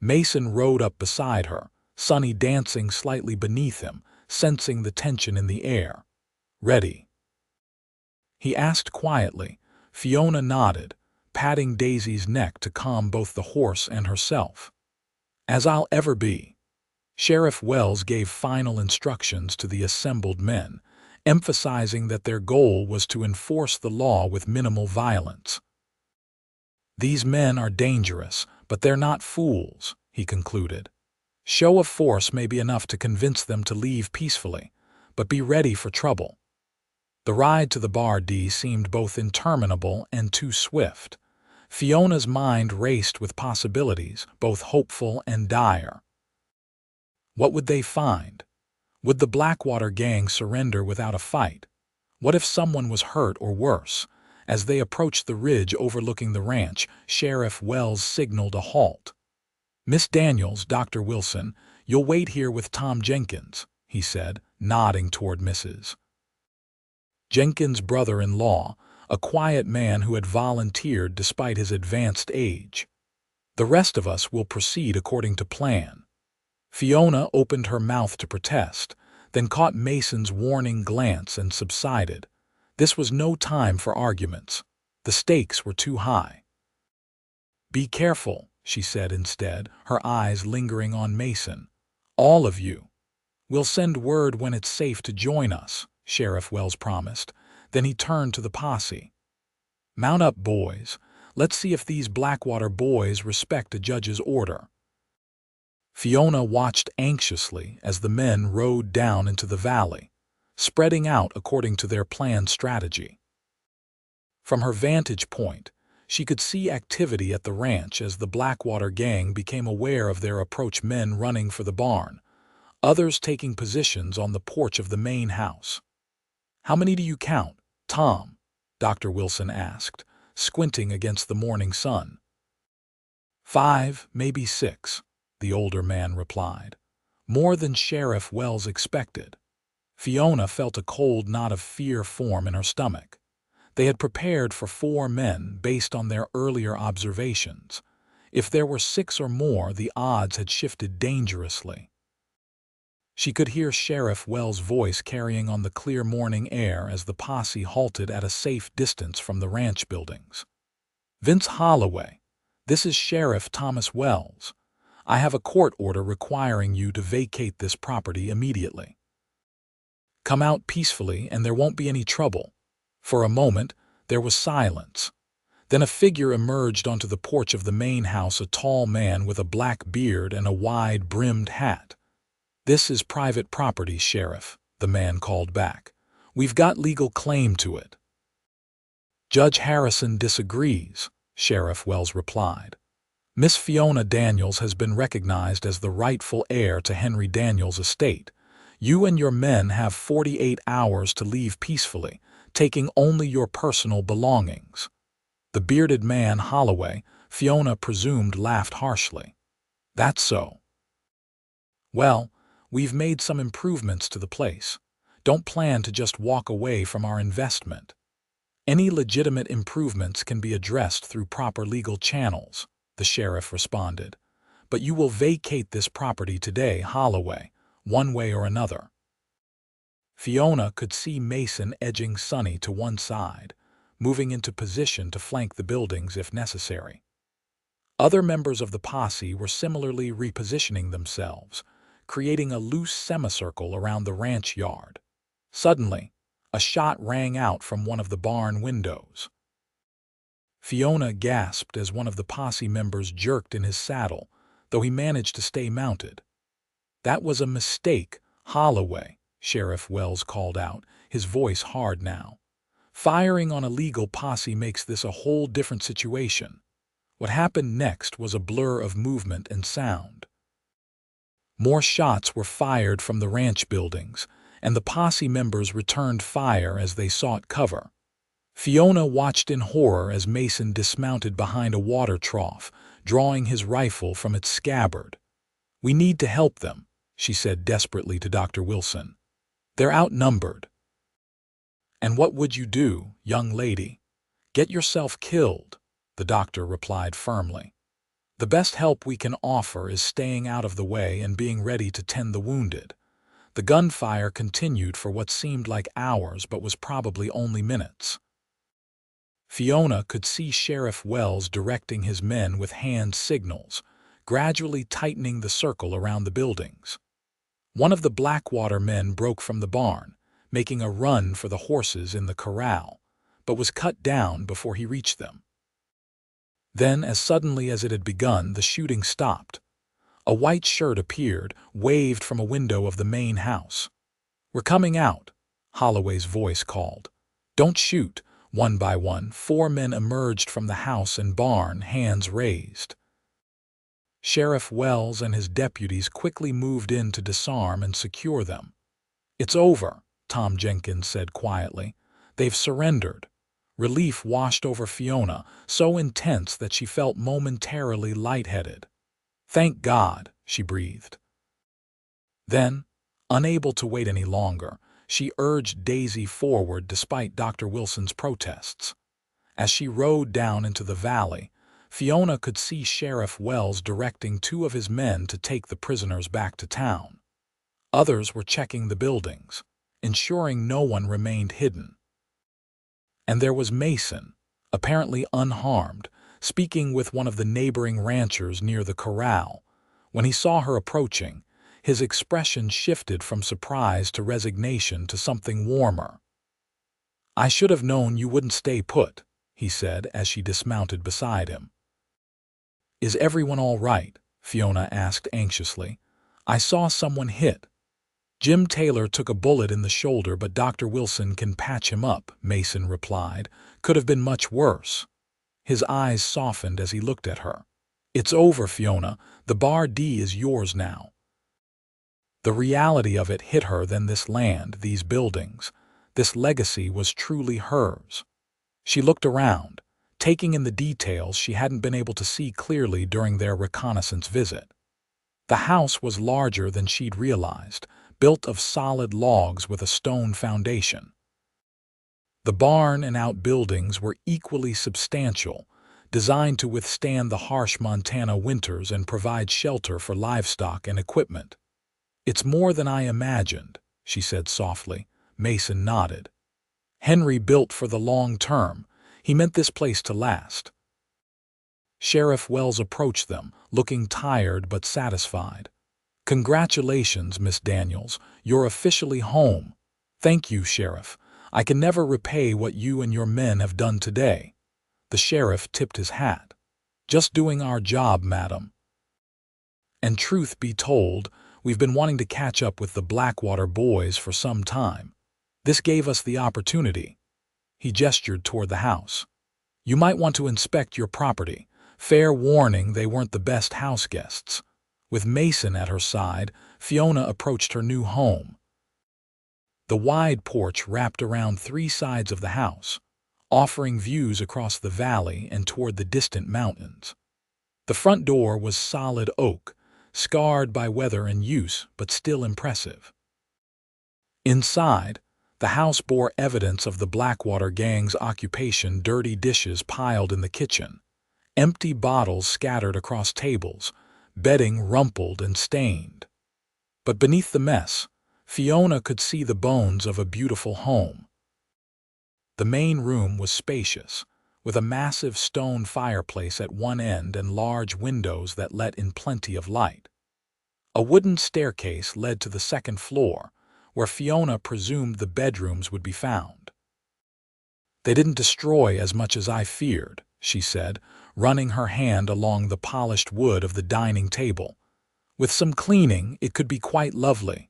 Mason rode up beside her, Sonny dancing slightly beneath him, sensing the tension in the air. "Ready?" he asked quietly. Fiona nodded, patting Daisy's neck to calm both the horse and herself. "As I'll ever be." Sheriff Wells gave final instructions to the assembled men, emphasizing that their goal was to enforce the law with minimal violence. "These men are dangerous, but they're not fools," he concluded. "Show of force may be enough to convince them to leave peacefully, but be ready for trouble." The ride to the bar D seemed both interminable and too swift. Fiona's mind raced with possibilities, both hopeful and dire. What would they find? Would the Blackwater Gang surrender without a fight? What if someone was hurt or worse? As they approached the ridge overlooking the ranch, Sheriff Wells signaled a halt. "Miss Daniels, Dr. Wilson, you'll wait here with Tom Jenkins," he said, nodding toward Mrs. Jenkins' brother-in-law, a quiet man who had volunteered despite his advanced age. "The rest of us will proceed according to plan." Fiona opened her mouth to protest, then caught Mason's warning glance and subsided. This was no time for arguments. The stakes were too high. "Be careful," she said instead, her eyes lingering on Mason. "All of you." "We'll send word when it's safe to join us," Sheriff Wells promised. Then he turned to the posse. "Mount up, boys. Let's see if these Blackwater boys respect a judge's order." Fiona watched anxiously as the men rode down into the valley, spreading out according to their planned strategy. From her vantage point, she could see activity at the ranch as the Blackwater Gang became aware of their approach, men running for the barn, others taking positions on the porch of the main house. "How many do you count, Tom?" Dr. Wilson asked, squinting against the morning sun. "5, maybe 6, the older man replied. More than Sheriff Wells expected. Fiona felt a cold knot of fear form in her stomach. They had prepared for 4 men based on their earlier observations. If there were 6 or more, the odds had shifted dangerously. She could hear Sheriff Wells' voice carrying on the clear morning air as the posse halted at a safe distance from the ranch buildings. "Vince Holloway, this is Sheriff Thomas Wells. I have a court order requiring you to vacate this property immediately. Come out peacefully and there won't be any trouble." For a moment, there was silence. Then a figure emerged onto the porch of the main house, a tall man with a black beard and a wide-brimmed hat. "This is private property, Sheriff," the man called back. "We've got legal claim to it." "Judge Harrison disagrees," Sheriff Wells replied. "Miss Fiona Daniels has been recognized as the rightful heir to Henry Daniels' estate. You and your men have 48 hours to leave peacefully, taking only your personal belongings." The bearded man, Holloway, Fiona presumed, laughed harshly. "That's so. Well, we've made some improvements to the place. Don't plan to just walk away from our investment. Any legitimate improvements can be addressed through proper legal channels," the sheriff responded. "But you will vacate this property today, Holloway, one way or another." Fiona could see Mason edging Sonny to one side, moving into position to flank the buildings if necessary. Other members of the posse were similarly repositioning themselves, creating a loose semicircle around the ranch yard. Suddenly, a shot rang out from one of the barn windows. Fiona gasped as one of the posse members jerked in his saddle, though he managed to stay mounted. "That was a mistake, Holloway," Sheriff Wells called out, his voice hard now. "Firing on a legal posse makes this a whole different situation." What happened next was a blur of movement and sound. More shots were fired from the ranch buildings, and the posse members returned fire as they sought cover. Fiona watched in horror as Mason dismounted behind a water trough, drawing his rifle from its scabbard. "We need to help them," she said desperately to Dr. Wilson. "They're outnumbered." "And what would you do, young lady? Get yourself killed," the doctor replied firmly. "The best help we can offer is staying out of the way and being ready to tend the wounded." The gunfire continued for what seemed like hours but was probably only minutes. Fiona could see Sheriff Wells directing his men with hand signals, gradually tightening the circle around the buildings. One of the Blackwater men broke from the barn, making a run for the horses in the corral, but was cut down before he reached them. Then, as suddenly as it had begun, the shooting stopped. A white shirt appeared, waved from a window of the main house. "We're coming out," Holloway's voice called. "Don't shoot." One by one, 4 men emerged from the house and barn, hands raised. Sheriff Wells and his deputies quickly moved in to disarm and secure them. "It's over," Tom Jenkins said quietly. "They've surrendered." Relief washed over Fiona, so intense that she felt momentarily lightheaded. "Thank God," she breathed. Then, unable to wait any longer, she urged Daisy forward despite Dr. Wilson's protests. As she rode down into the valley, Fiona could see Sheriff Wells directing 2 of his men to take the prisoners back to town. Others were checking the buildings, ensuring no one remained hidden. And there was Mason, apparently unharmed, speaking with one of the neighboring ranchers near the corral. When he saw her approaching, his expression shifted from surprise to resignation to something warmer. "I should have known you wouldn't stay put," he said as she dismounted beside him. "Is everyone all right?" Fiona asked anxiously. "I saw someone hit." "Jim Taylor took a bullet in the shoulder, but Dr. Wilson can patch him up," Mason replied. "Could have been much worse." His eyes softened as he looked at her. "It's over, Fiona. The Bar D is yours now." The reality of it hit her then. This land, these buildings, this legacy was truly hers. She looked around, taking in the details she hadn't been able to see clearly during their reconnaissance visit. The house was larger than she'd realized, built of solid logs with a stone foundation. The barn and outbuildings were equally substantial, designed to withstand the harsh Montana winters and provide shelter for livestock and equipment. "It's more than I imagined," she said softly. Mason nodded. "Henry built for the long term. He meant this place to last." Sheriff Wells approached them, looking tired but satisfied. "Congratulations, Miss Daniels. You're officially home." "Thank you, Sheriff. I can never repay what you and your men have done today." The sheriff tipped his hat. "Just doing our job, madam. And truth be told, we've been wanting to catch up with the Blackwater boys for some time. This gave us the opportunity." He gestured toward the house. "You might want to inspect your property. Fair warning, they weren't the best house guests." With Mason at her side, Fiona approached her new home. The wide porch wrapped around 3 sides of the house, offering views across the valley and toward the distant mountains. The front door was solid oak, scarred by weather and use, but still impressive. Inside, the house bore evidence of the Blackwater Gang's occupation: dirty dishes piled in the kitchen, empty bottles scattered across tables, bedding rumpled and stained. But beneath the mess, Fiona could see the bones of a beautiful home. The main room was spacious, with a massive stone fireplace at one end and large windows that let in plenty of light. A wooden staircase led to the second floor, where Fiona presumed the bedrooms would be found. "They didn't destroy as much as I feared," she said, running her hand along the polished wood of the dining table. "With some cleaning, it could be quite lovely."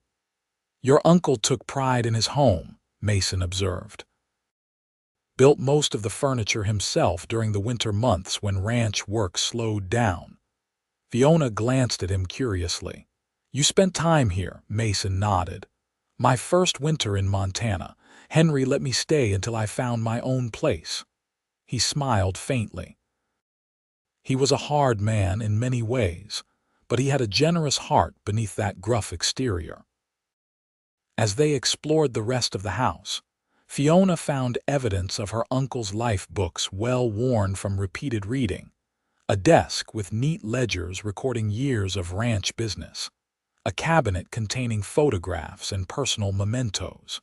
"Your uncle took pride in his home," Mason observed. "Built most of the furniture himself during the winter months when ranch work slowed down." Fiona glanced at him curiously. "You spent time here," Mason nodded. "My first winter in Montana, Henry let me stay until I found my own place." He smiled faintly. He was a hard man in many ways, but he had a generous heart beneath that gruff exterior. As they explored the rest of the house, Fiona found evidence of her uncle's life books well worn from repeated reading, a desk with neat ledgers recording years of ranch business, a cabinet containing photographs and personal mementos.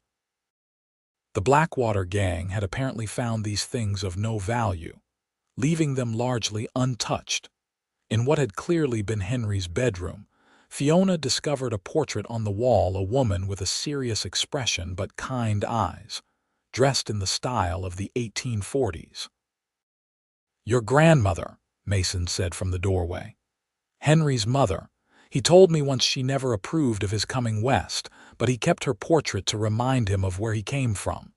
The Blackwater Gang had apparently found these things of no value, leaving them largely untouched. In what had clearly been Henry's bedroom, Fiona discovered a portrait on the wall, a woman with a serious expression but kind eyes, dressed in the style of the 1840s. "Your grandmother," Mason said from the doorway. "Henry's mother. He told me once she never approved of his coming west, but he kept her portrait to remind him of where he came from."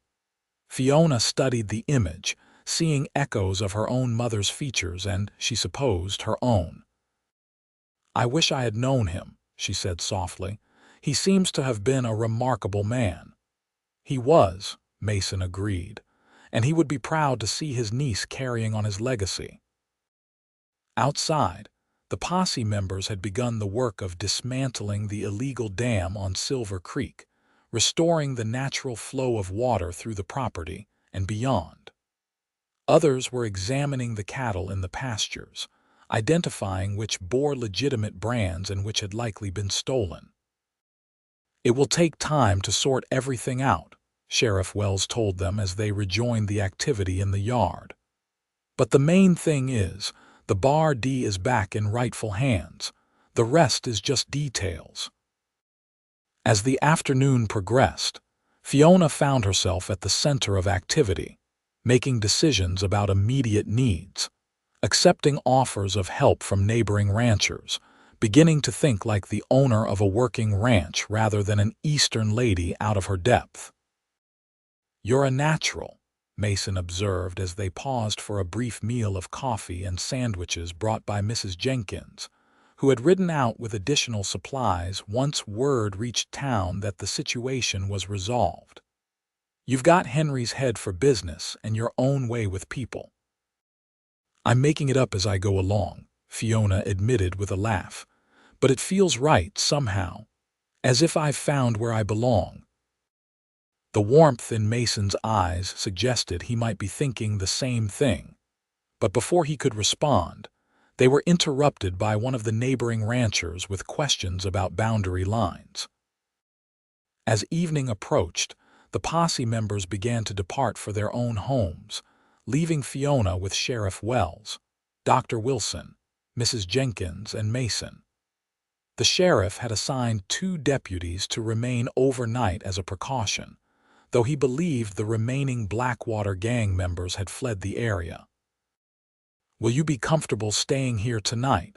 Fiona studied the image, seeing echoes of her own mother's features and, she supposed, her own. "I wish I had known him," she said softly. "He seems to have been a remarkable man." "He was," Mason agreed, "and he would be proud to see his niece carrying on his legacy." Outside, the posse members had begun the work of dismantling the illegal dam on Silver Creek, restoring the natural flow of water through the property and beyond. Others were examining the cattle in the pastures, identifying which bore legitimate brands and which had likely been stolen. "It will take time to sort everything out," Sheriff Wells told them as they rejoined the activity in the yard. "But the main thing is, the Bar D is back in rightful hands. The rest is just details." As the afternoon progressed, Fiona found herself at the center of activity, making decisions about immediate needs, accepting offers of help from neighboring ranchers, beginning to think like the owner of a working ranch rather than an Eastern lady out of her depth. "You're a natural," Mason observed as they paused for a brief meal of coffee and sandwiches brought by Mrs. Jenkins, who had ridden out with additional supplies once word reached town that the situation was resolved. "You've got Henry's head for business and your own way with people." "I'm making it up as I go along," Fiona admitted with a laugh. "But it feels right somehow, as if I've found where I belong." The warmth in Mason's eyes suggested he might be thinking the same thing, but before he could respond, they were interrupted by one of the neighboring ranchers with questions about boundary lines. As evening approached, the posse members began to depart for their own homes, leaving Fiona with Sheriff Wells, Dr. Wilson, Mrs. Jenkins, and Mason. The sheriff had assigned 2 deputies to remain overnight as a precaution, though he believed the remaining Blackwater Gang members had fled the area. "Will you be comfortable staying here tonight?"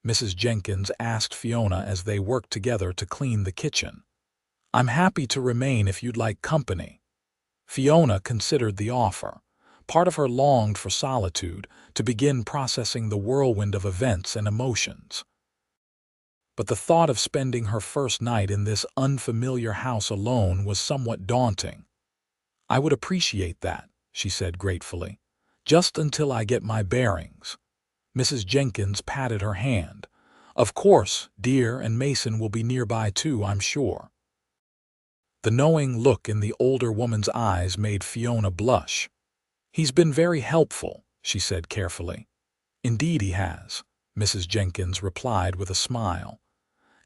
Mrs. Jenkins asked Fiona as they worked together to clean the kitchen. "I'm happy to remain if you'd like company." Fiona considered the offer. Part of her longed for solitude, to begin processing the whirlwind of events and emotions. But the thought of spending her first night in this unfamiliar house alone was somewhat daunting. "I would appreciate that," she said gratefully, "just until I get my bearings." Mrs. Jenkins patted her hand. "Of course, dear, and Mason will be nearby too, I'm sure." The knowing look in the older woman's eyes made Fiona blush. "He's been very helpful," she said carefully. "Indeed he has," Mrs. Jenkins replied with a smile.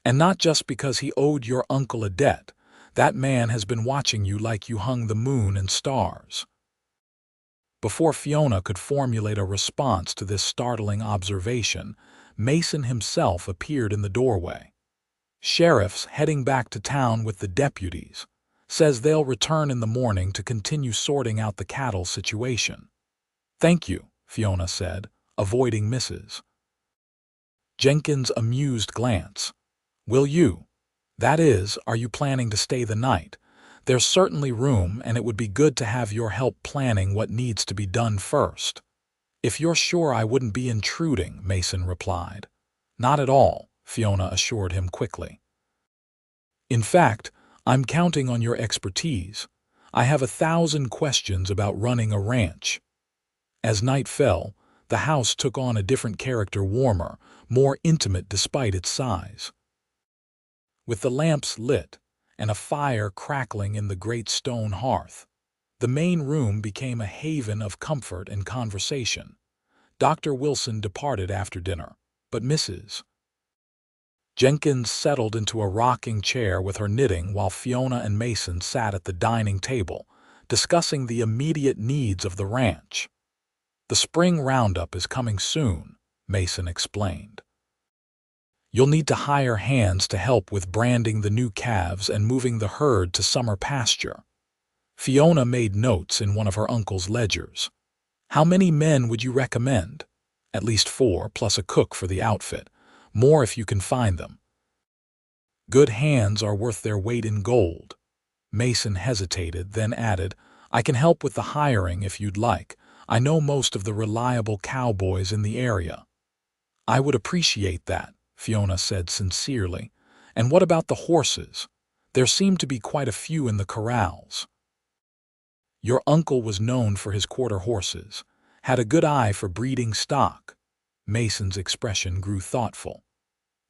"And not just because he owed your uncle a debt. That man has been watching you like you hung the moon and stars." Before Fiona could formulate a response to this startling observation, Mason himself appeared in the doorway. "Sheriff's heading back to town with the deputies. Says they'll return in the morning to continue sorting out the cattle situation." "Thank you," Fiona said, avoiding Mrs. Jenkins' amused glance. "Will you? That is, are you planning to stay the night? There's certainly room, and it would be good to have your help planning what needs to be done first." "If you're sure I wouldn't be intruding," Mason replied. "Not at all," Fiona assured him quickly. "In fact, I'm counting on your expertise. I have 1,000 questions about running a ranch." As night fell, the house took on a different character, warmer, more intimate despite its size. With the lamps lit and a fire crackling in the great stone hearth, the main room became a haven of comfort and conversation. Dr. Wilson departed after dinner, but Mrs. Jenkins settled into a rocking chair with her knitting while Fiona and Mason sat at the dining table, discussing the immediate needs of the ranch. "The spring roundup is coming soon," Mason explained. "You'll need to hire hands to help with branding the new calves and moving the herd to summer pasture." Fiona made notes in one of her uncle's ledgers. "How many men would you recommend?" "At least 4, plus a cook for the outfit. More if you can find them." "Good hands are worth their weight in gold." Mason hesitated, then added, "I can help with the hiring if you'd like. I know most of the reliable cowboys in the area." "I would appreciate that," Fiona said sincerely. "And what about the horses? There seem to be quite a few in the corrals." "Your uncle was known for his quarter horses, had a good eye for breeding stock." Mason's expression grew thoughtful.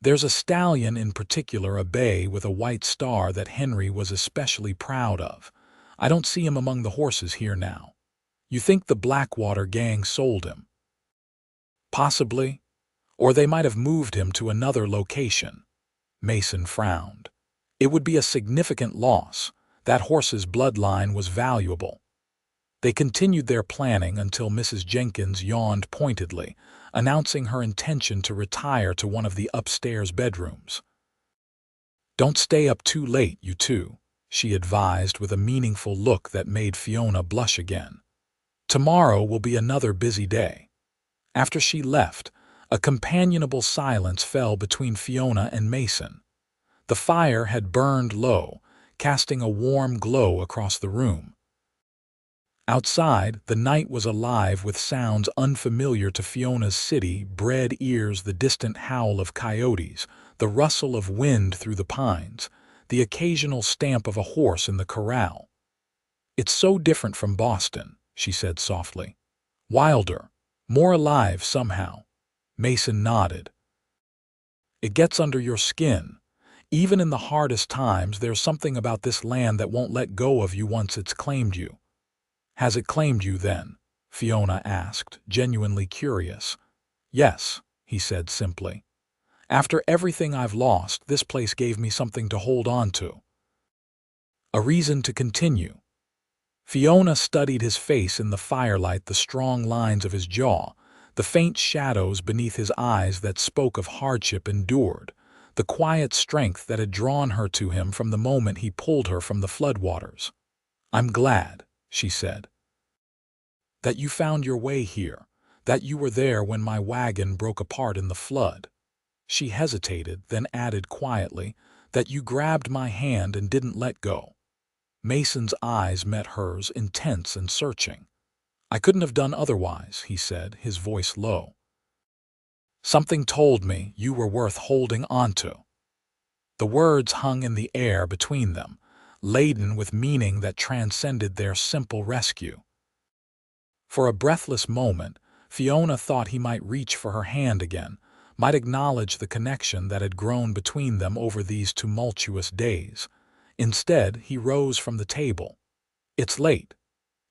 "There's a stallion in particular, a bay with a white star that Henry was especially proud of. I don't see him among the horses here now. You think the Blackwater Gang sold him?" "Possibly. Or they might have moved him to another location." Mason frowned. "It would be a significant loss. That horse's bloodline was valuable." They continued their planning until Mrs. Jenkins yawned pointedly, announcing her intention to retire to one of the upstairs bedrooms. "Don't stay up too late, you two," she advised with a meaningful look that made Fiona blush again. "Tomorrow will be another busy day." After she left, a companionable silence fell between Fiona and Mason. The fire had burned low, casting a warm glow across the room. Outside, the night was alive with sounds unfamiliar to Fiona's city-bred ears: the distant howl of coyotes, the rustle of wind through the pines, the occasional stamp of a horse in the corral. "It's so different from Boston," she said softly. "Wilder, more alive somehow." Mason nodded. "It gets under your skin. Even in the hardest times, there's something about this land that won't let go of you once it's claimed you." "Has it claimed you then?" Fiona asked, genuinely curious. "Yes," he said simply. "After everything I've lost, this place gave me something to hold on to. A reason to continue." Fiona studied his face in the firelight, the strong lines of his jaw, the faint shadows beneath his eyes that spoke of hardship endured, the quiet strength that had drawn her to him from the moment he pulled her from the floodwaters. "I'm glad," she said, "that you found your way here, that you were there when my wagon broke apart in the flood." She hesitated, then added quietly, "that you grabbed my hand and didn't let go." Mason's eyes met hers, intense and searching. "I couldn't have done otherwise," he said, his voice low. "Something told me you were worth holding onto." The words hung in the air between them, laden with meaning that transcended their simple rescue. For a breathless moment, Fiona thought he might reach for her hand again, might acknowledge the connection that had grown between them over these tumultuous days. Instead, he rose from the table. "It's late.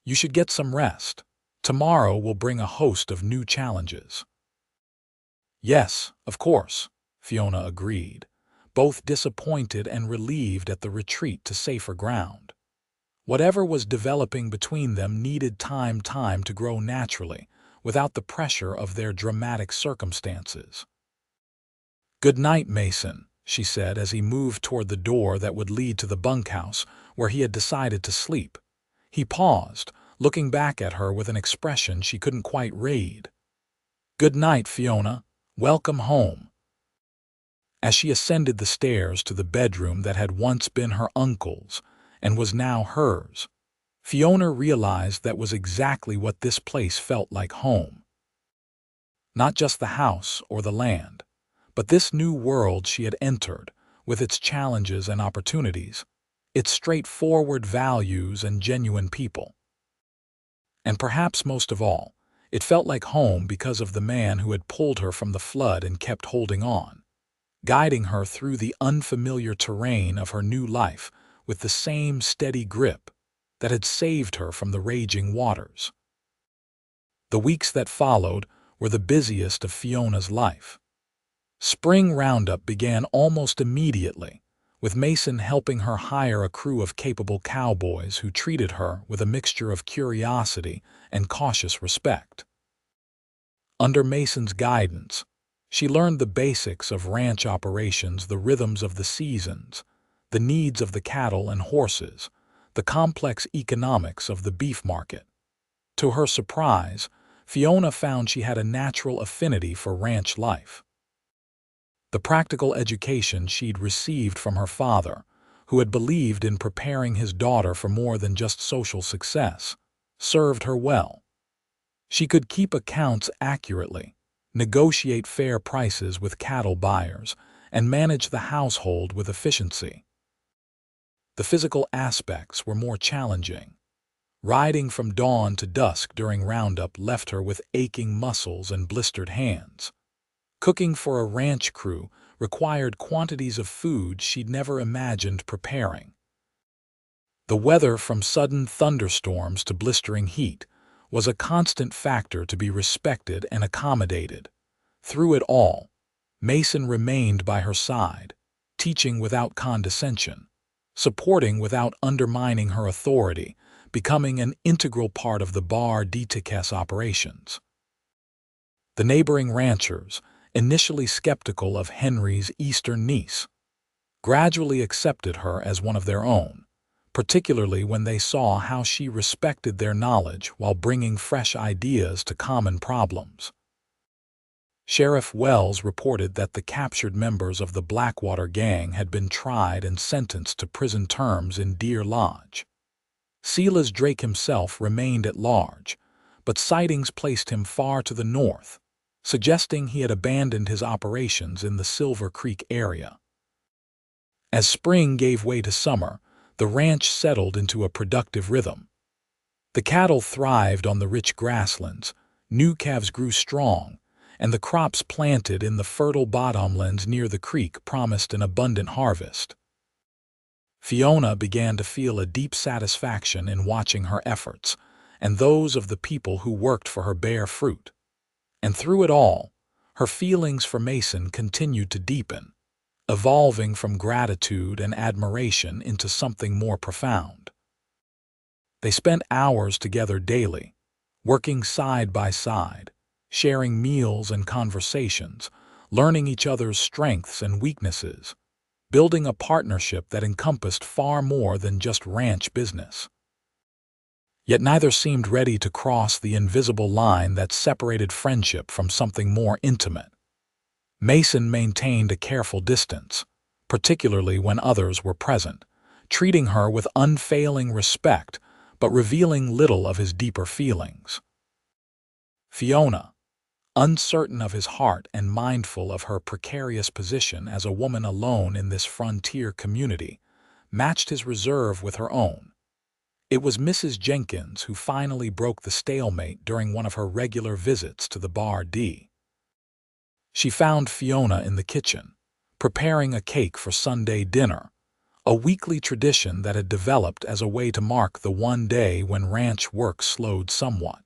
You should get some rest. Tomorrow will bring a host of new challenges." "Yes, of course," Fiona agreed, both disappointed and relieved at the retreat to safer ground. Whatever was developing between them needed time to grow naturally, without the pressure of their dramatic circumstances. "Good night, Mason," she said as he moved toward the door that would lead to the bunkhouse where he had decided to sleep. He paused, looking back at her with an expression she couldn't quite read. "Good night, Fiona. Welcome home." As she ascended the stairs to the bedroom that had once been her uncle's and was now hers, Fiona realized that was exactly what this place felt like: home. Not just the house or the land, but this new world she had entered, with its challenges and opportunities, its straightforward values and genuine people. And perhaps most of all, it felt like home because of the man who had pulled her from the flood and kept holding on, guiding her through the unfamiliar terrain of her new life with the same steady grip that had saved her from the raging waters. The weeks that followed were the busiest of Fiona's life. Spring roundup began almost immediately, with Mason helping her hire a crew of capable cowboys who treated her with a mixture of curiosity and cautious respect. Under Mason's guidance, she learned the basics of ranch operations, the rhythms of the seasons, the needs of the cattle and horses, the complex economics of the beef market. To her surprise, Fiona found she had a natural affinity for ranch life. The practical education she'd received from her father, who had believed in preparing his daughter for more than just social success, served her well. She could keep accounts accurately, negotiate fair prices with cattle buyers, and manage the household with efficiency. The physical aspects were more challenging. Riding from dawn to dusk during roundup left her with aching muscles and blistered hands. Cooking for a ranch crew required quantities of food she'd never imagined preparing. The weather, from sudden thunderstorms to blistering heat, was a constant factor to be respected and accommodated. Through it all, Mason remained by her side, teaching without condescension, supporting without undermining her authority, becoming an integral part of the Bar d'Etiquette's operations. The neighboring ranchers, initially skeptical of Henry's eastern niece, gradually accepted her as one of their own, particularly when they saw how she respected their knowledge while bringing fresh ideas to common problems. Sheriff Wells reported that the captured members of the Blackwater Gang had been tried and sentenced to prison terms in Deer Lodge. Silas Drake himself remained at large, but sightings placed him far to the north, suggesting he had abandoned his operations in the Silver Creek area. As spring gave way to summer, the ranch settled into a productive rhythm. The cattle thrived on the rich grasslands, new calves grew strong, and the crops planted in the fertile bottomlands near the creek promised an abundant harvest. Fiona began to feel a deep satisfaction in watching her efforts and those of the people who worked for her bear fruit. And through it all, her feelings for Mason continued to deepen, evolving from gratitude and admiration into something more profound. They spent hours together daily, working side by side, sharing meals and conversations, learning each other's strengths and weaknesses, building a partnership that encompassed far more than just ranch business. Yet neither seemed ready to cross the invisible line that separated friendship from something more intimate. Mason maintained a careful distance, particularly when others were present, treating her with unfailing respect but revealing little of his deeper feelings. Fiona, uncertain of his heart and mindful of her precarious position as a woman alone in this frontier community, matched his reserve with her own. It was Mrs. Jenkins who finally broke the stalemate during one of her regular visits to the Bar D. She found Fiona in the kitchen, preparing a cake for Sunday dinner, a weekly tradition that had developed as a way to mark the one day when ranch work slowed somewhat.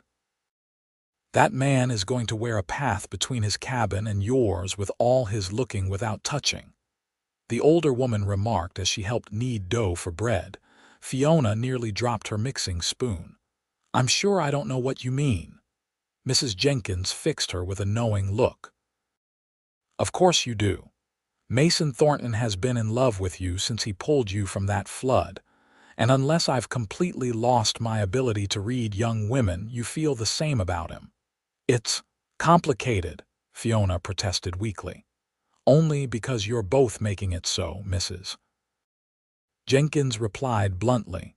"That man is going to wear a path between his cabin and yours with all his looking without touching," the older woman remarked as she helped knead dough for bread. Fiona nearly dropped her mixing spoon. "I'm sure I don't know what you mean." Mrs. Jenkins fixed her with a knowing look. "Of course you do. Mason Thornton has been in love with you since he pulled you from that flood, and unless I've completely lost my ability to read young women, you feel the same about him." "It's complicated," Fiona protested weakly. "Only because you're both making it so, Mrs. Jenkins replied bluntly.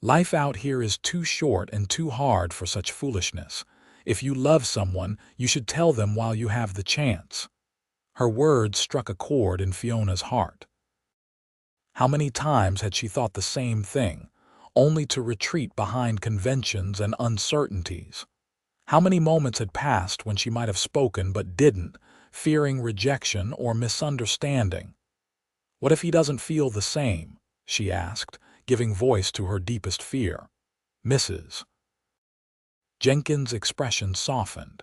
"Life out here is too short and too hard for such foolishness. If you love someone, you should tell them while you have the chance." Her words struck a chord in Fiona's heart. How many times had she thought the same thing, only to retreat behind conventions and uncertainties? How many moments had passed when she might have spoken but didn't, fearing rejection or misunderstanding? "What if he doesn't feel the same?" she asked, giving voice to her deepest fear. Mrs. Jenkins' expression softened.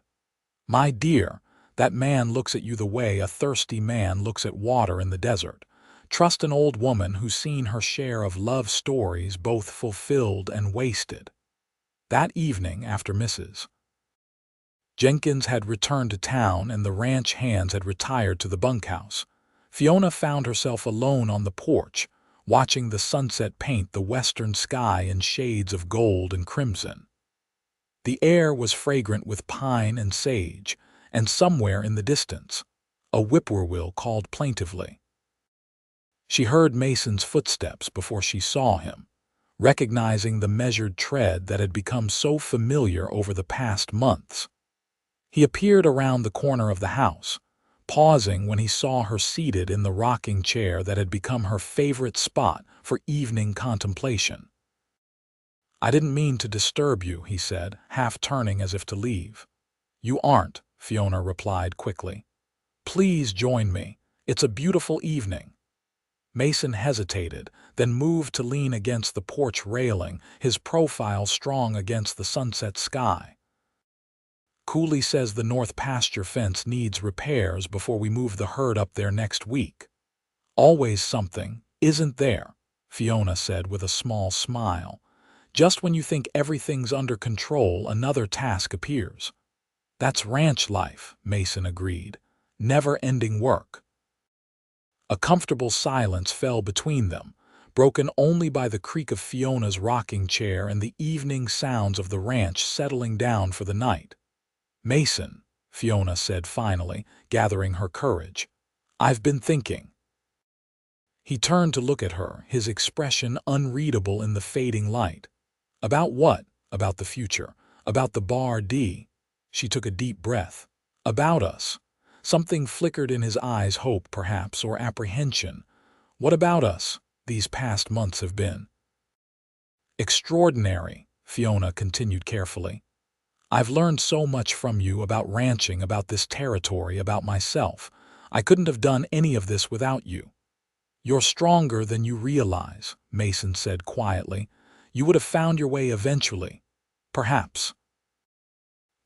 "My dear, that man looks at you the way a thirsty man looks at water in the desert. Trust an old woman who's seen her share of love stories both fulfilled and wasted. That evening, after Mrs. Jenkins had returned to town and the ranch hands had retired to the bunkhouse, Fiona found herself alone on the porch, watching the sunset paint the western sky in shades of gold and crimson. The air was fragrant with pine and sage, and somewhere in the distance, a whippoorwill called plaintively. She heard Mason's footsteps before she saw him, recognizing the measured tread that had become so familiar over the past months. He appeared around the corner of the house, pausing when he saw her seated in the rocking chair that had become her favorite spot for evening contemplation. "I didn't mean to disturb you," he said, half turning as if to leave. "You aren't," Fiona replied quickly. "Please join me. It's a beautiful evening." Mason hesitated, then moved to lean against the porch railing, his profile strong against the sunset sky. "Cooley says the north pasture fence needs repairs before we move the herd up there next week." "Always something, isn't there?" Fiona said with a small smile. "Just when you think everything's under control, another task appears." "That's ranch life," Mason agreed. "Never-ending work." A comfortable silence fell between them, broken only by the creak of Fiona's rocking chair and the evening sounds of the ranch settling down for the night. "Mason," Fiona said finally, gathering her courage, "I've been thinking." He turned to look at her, his expression unreadable in the fading light. "About what?" "About the future. About the Bar D." She took a deep breath. "About us." Something flickered in his eyes, hope perhaps, or apprehension. "What about us? These past months have been extraordinary," Fiona continued carefully. "I've learned so much from you about ranching, about this territory, about myself. I couldn't have done any of this without you." "You're stronger than you realize," Mason said quietly. "You would have found your way eventually. Perhaps.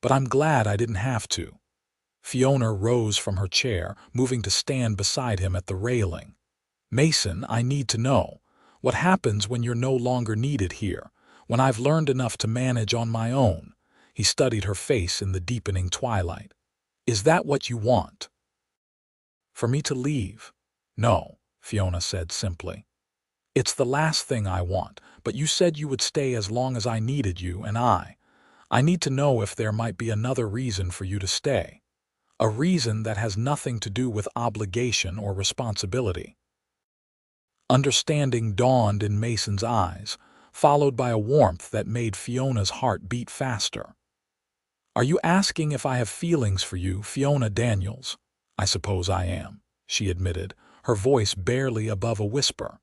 But I'm glad I didn't have to." Fiona rose from her chair, moving to stand beside him at the railing. "Mason, I need to know. What happens when you're no longer needed here, when I've learned enough to manage on my own?" He studied her face in the deepening twilight. "Is that what you want? For me to leave?" "No," Fiona said simply. "It's the last thing I want, but you said you would stay as long as I needed you, and I need to know if there might be another reason for you to stay. A reason that has nothing to do with obligation or responsibility." Understanding dawned in Mason's eyes, followed by a warmth that made Fiona's heart beat faster. "Are you asking if I have feelings for you, Fiona Daniels?" "I suppose I am," she admitted, her voice barely above a whisper.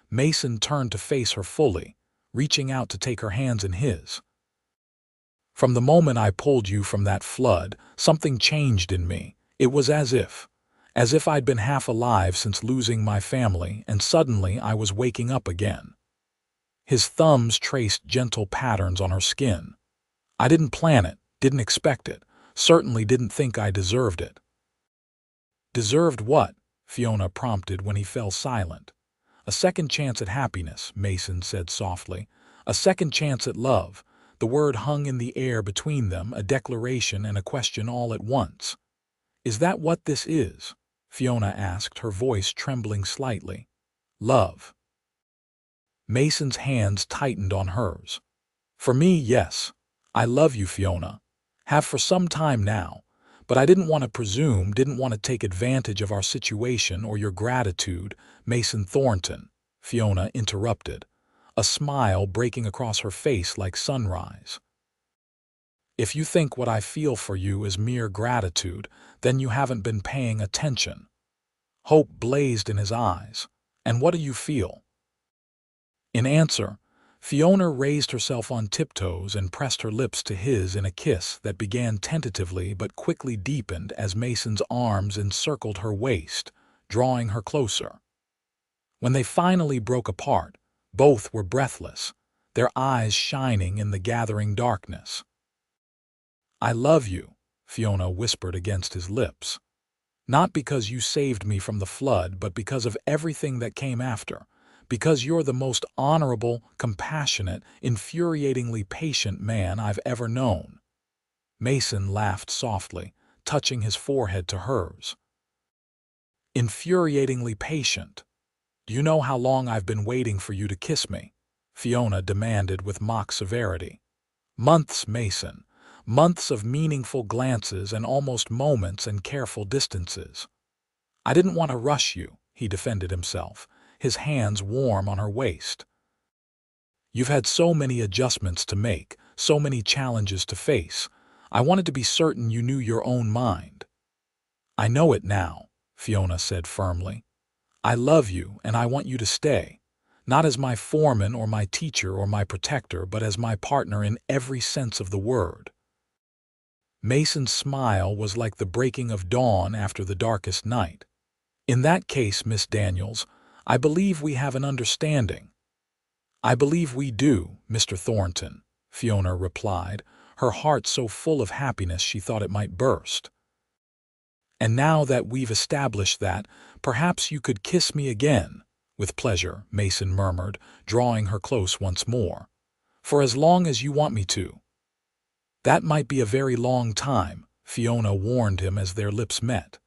Mason turned to face her fully, reaching out to take her hands in his. "From the moment I pulled you from that flood, something changed in me. It was as if I'd been half alive since losing my family, and suddenly I was waking up again." His thumbs traced gentle patterns on her skin. "I didn't plan it, didn't expect it, certainly didn't think I deserved it." "Deserved what?" Fiona prompted when he fell silent. "A second chance at happiness," Mason said softly. "A second chance at love." The word hung in the air between them, a declaration and a question all at once. "Is that what this is?" Fiona asked, her voice trembling slightly. "Love." Mason's hands tightened on hers. "For me, yes. I love you, Fiona. Have for some time now. But I didn't want to presume, didn't want to take advantage of our situation or your gratitude, Mason Thornton," Fiona interrupted, a smile breaking across her face like sunrise. "If you think what I feel for you is mere gratitude, then you haven't been paying attention." Hope blazed in his eyes. "And what do you feel?" In answer, Fiona raised herself on tiptoes and pressed her lips to his in a kiss that began tentatively but quickly deepened as Mason's arms encircled her waist, drawing her closer. When they finally broke apart, both were breathless, their eyes shining in the gathering darkness. "I love you," Fiona whispered against his lips. Not because you saved me from the flood, but because of everything that came after. Because you're the most honorable, compassionate, infuriatingly patient man I've ever known." Mason laughed softly, touching his forehead to hers. "Infuriatingly patient. Do you know how long I've been waiting for you to kiss me?" Fiona demanded with mock severity. "Months, Mason. Months of meaningful glances and almost moments and careful distances." "I didn't want to rush you," he defended himself, his hands warm on her waist. "You've had so many adjustments to make, so many challenges to face. I wanted to be certain you knew your own mind." "I know it now," Fiona said firmly. "I love you and I want you to stay. Not as my foreman or my teacher or my protector, but as my partner in every sense of the word." Mason's smile was like the breaking of dawn after the darkest night. "In that case, Miss Daniels, I believe we have an understanding." "I believe we do, Mr. Thornton," Fiona replied, her heart so full of happiness she thought it might burst. "And now that we've established that, perhaps you could kiss me again." "With pleasure," Mason murmured, drawing her close once more. "For as long as you want me to." "That might be a very long time," Fiona warned him as their lips met.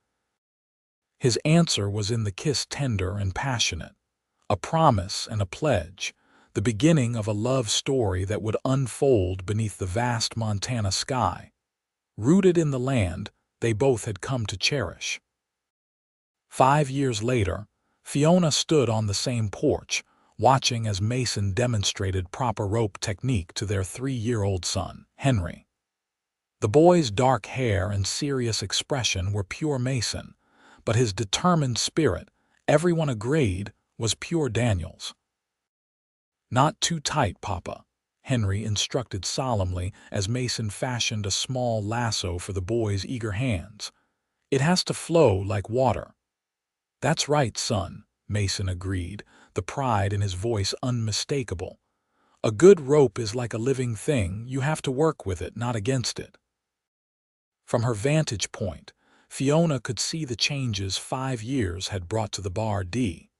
His answer was in the kiss, tender and passionate. A promise and a pledge, the beginning of a love story that would unfold beneath the vast Montana sky. Rooted in the land they both had come to cherish. 5 years later, Fiona stood on the same porch, watching as Mason demonstrated proper rope technique to their 3-year-old son, Henry. The boy's dark hair and serious expression were pure Mason, but his determined spirit, everyone agreed, was pure Daniels. "Not too tight, Papa," Henry instructed solemnly as Mason fashioned a small lasso for the boy's eager hands. "It has to flow like water." "That's right, son," Mason agreed, the pride in his voice unmistakable. "A good rope is like a living thing. You have to work with it, not against it." From her vantage point, Fiona could see the changes 5 years had brought to the Bar D.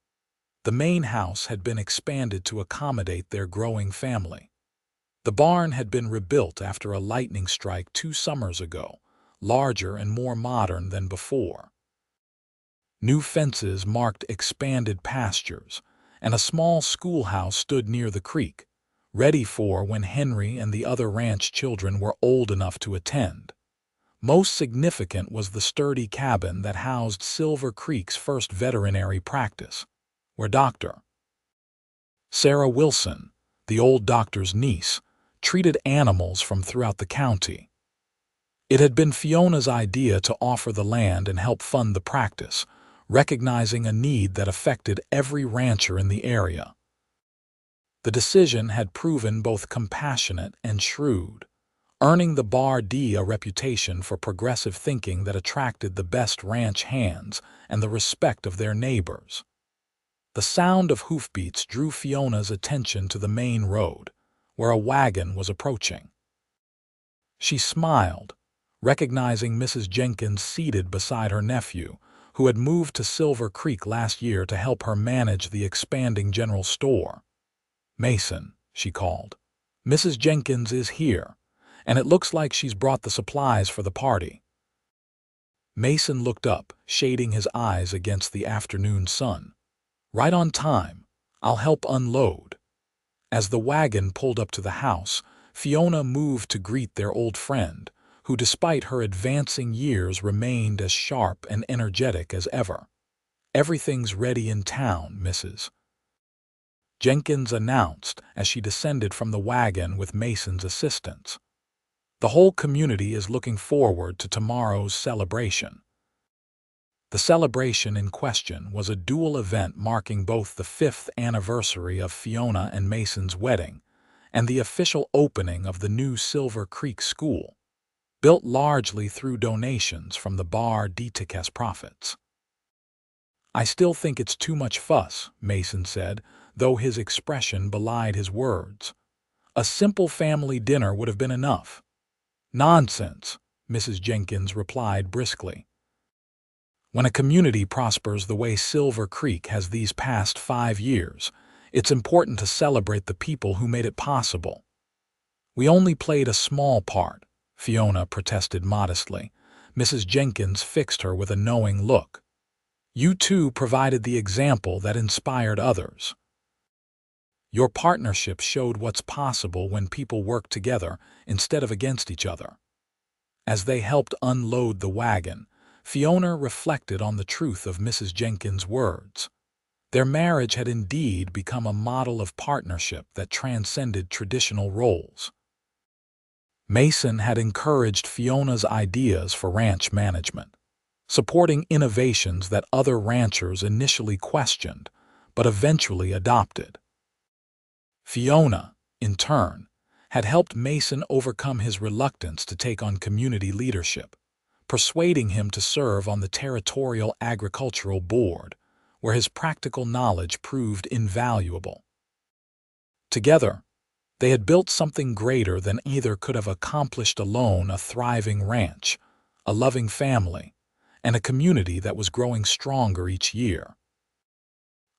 The main house had been expanded to accommodate their growing family. The barn had been rebuilt after a lightning strike 2 summers ago, larger and more modern than before. New fences marked expanded pastures, and a small schoolhouse stood near the creek, ready for when Henry and the other ranch children were old enough to attend. Most significant was the sturdy cabin that housed Silver Creek's first veterinary practice, where Dr. Sarah Wilson, the old doctor's niece, treated animals from throughout the county. It had been Fiona's idea to offer the land and help fund the practice, recognizing a need that affected every rancher in the area. The decision had proven both compassionate and shrewd, earning the Bar D a reputation for progressive thinking that attracted the best ranch hands and the respect of their neighbors. The sound of hoofbeats drew Fiona's attention to the main road, where a wagon was approaching. She smiled, recognizing Mrs. Jenkins seated beside her nephew, who had moved to Silver Creek last year to help her manage the expanding general store. "Mason," she called, "Mrs. Jenkins is here, and it looks like she's brought the supplies for the party." Mason looked up, shading his eyes against the afternoon sun. "Right on time. I'll help unload." As the wagon pulled up to the house, Fiona moved to greet their old friend, who despite her advancing years remained as sharp and energetic as ever. "Everything's ready in town, Mrs. Jenkins announced as she descended from the wagon with Mason's assistance. "The whole community is looking forward to tomorrow's celebration." The celebration in question was a dual event marking both the 5th anniversary of Fiona and Mason's wedding and the official opening of the new Silver Creek School, built largely through donations from the Bar D profits. "I still think it's too much fuss," Mason said, though his expression belied his words. "A simple family dinner would have been enough." "Nonsense," Mrs. Jenkins replied briskly. When a community prospers the way Silver Creek has these past 5 years, it's important to celebrate the people who made it possible. We only played a small part, Fiona protested modestly. Mrs. Jenkins fixed her with a knowing look. You two provided the example that inspired others. Your partnership showed what's possible when people work together instead of against each other. As they helped unload the wagon, Fiona reflected on the truth of Mrs. Jenkins' words. Their marriage had indeed become a model of partnership that transcended traditional roles. Mason had encouraged Fiona's ideas for ranch management, supporting innovations that other ranchers initially questioned, but eventually adopted. Fiona, in turn, had helped Mason overcome his reluctance to take on community leadership, persuading him to serve on the Territorial Agricultural Board, where his practical knowledge proved invaluable. Together, they had built something greater than either could have accomplished alone: a thriving ranch, a loving family, and a community that was growing stronger each year.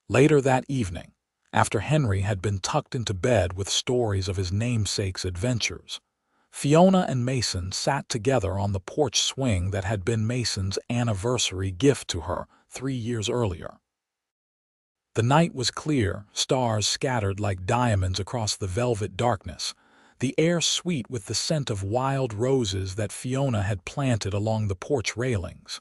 Later that evening, after Henry had been tucked into bed with stories of his namesake's adventures, Fiona and Mason sat together on the porch swing that had been Mason's anniversary gift to her 3 years earlier. The night was clear, stars scattered like diamonds across the velvet darkness, the air sweet with the scent of wild roses that Fiona had planted along the porch railings.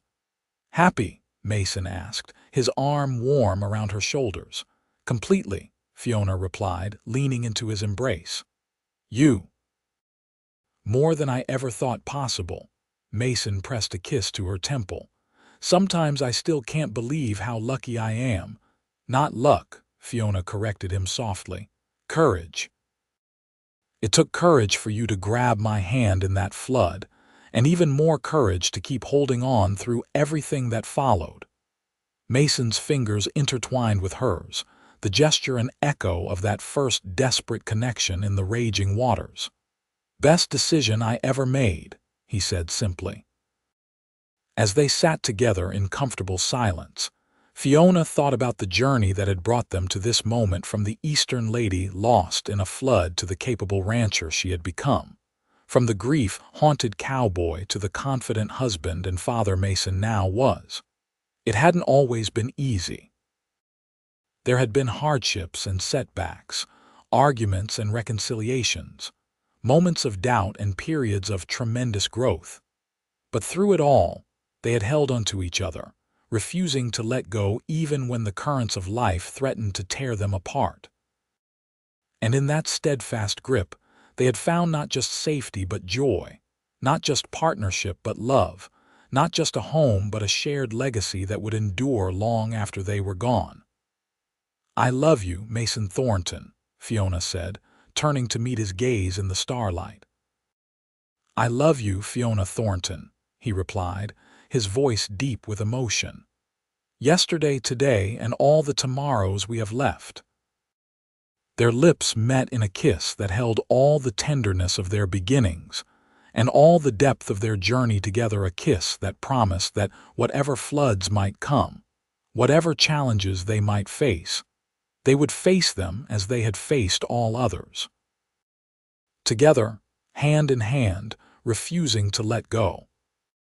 "Happy?" Mason asked, his arm warm around her shoulders. "Completely," Fiona replied, leaning into his embrace. "You?" "More than I ever thought possible." Mason pressed a kiss to her temple. "Sometimes I still can't believe how lucky I am." "Not luck," Fiona corrected him softly. "Courage. It took courage for you to grab my hand in that flood, and even more courage to keep holding on through everything that followed." Mason's fingers intertwined with hers, the gesture an echo of that first desperate connection in the raging waters. "Best decision I ever made," he said simply. As they sat together in comfortable silence, Fiona thought about the journey that had brought them to this moment, from the Eastern lady lost in a flood to the capable rancher she had become, from the grief-haunted cowboy to the confident husband and father Mason now was. It hadn't always been easy. There had been hardships and setbacks, arguments and reconciliations, moments of doubt and periods of tremendous growth. But through it all, they had held onto each other, refusing to let go even when the currents of life threatened to tear them apart. And in that steadfast grip, they had found not just safety but joy, not just partnership but love, not just a home but a shared legacy that would endure long after they were gone. "I love you, Mason Thornton," Fiona said, turning to meet his gaze in the starlight. "I love you, Fiona Thornton," he replied, his voice deep with emotion. "Yesterday, today, and all the tomorrows we have left." Their lips met in a kiss that held all the tenderness of their beginnings and all the depth of their journey together, a kiss that promised that whatever floods might come, whatever challenges they might face, they would face them as they had faced all others. Together, hand in hand, refusing to let go.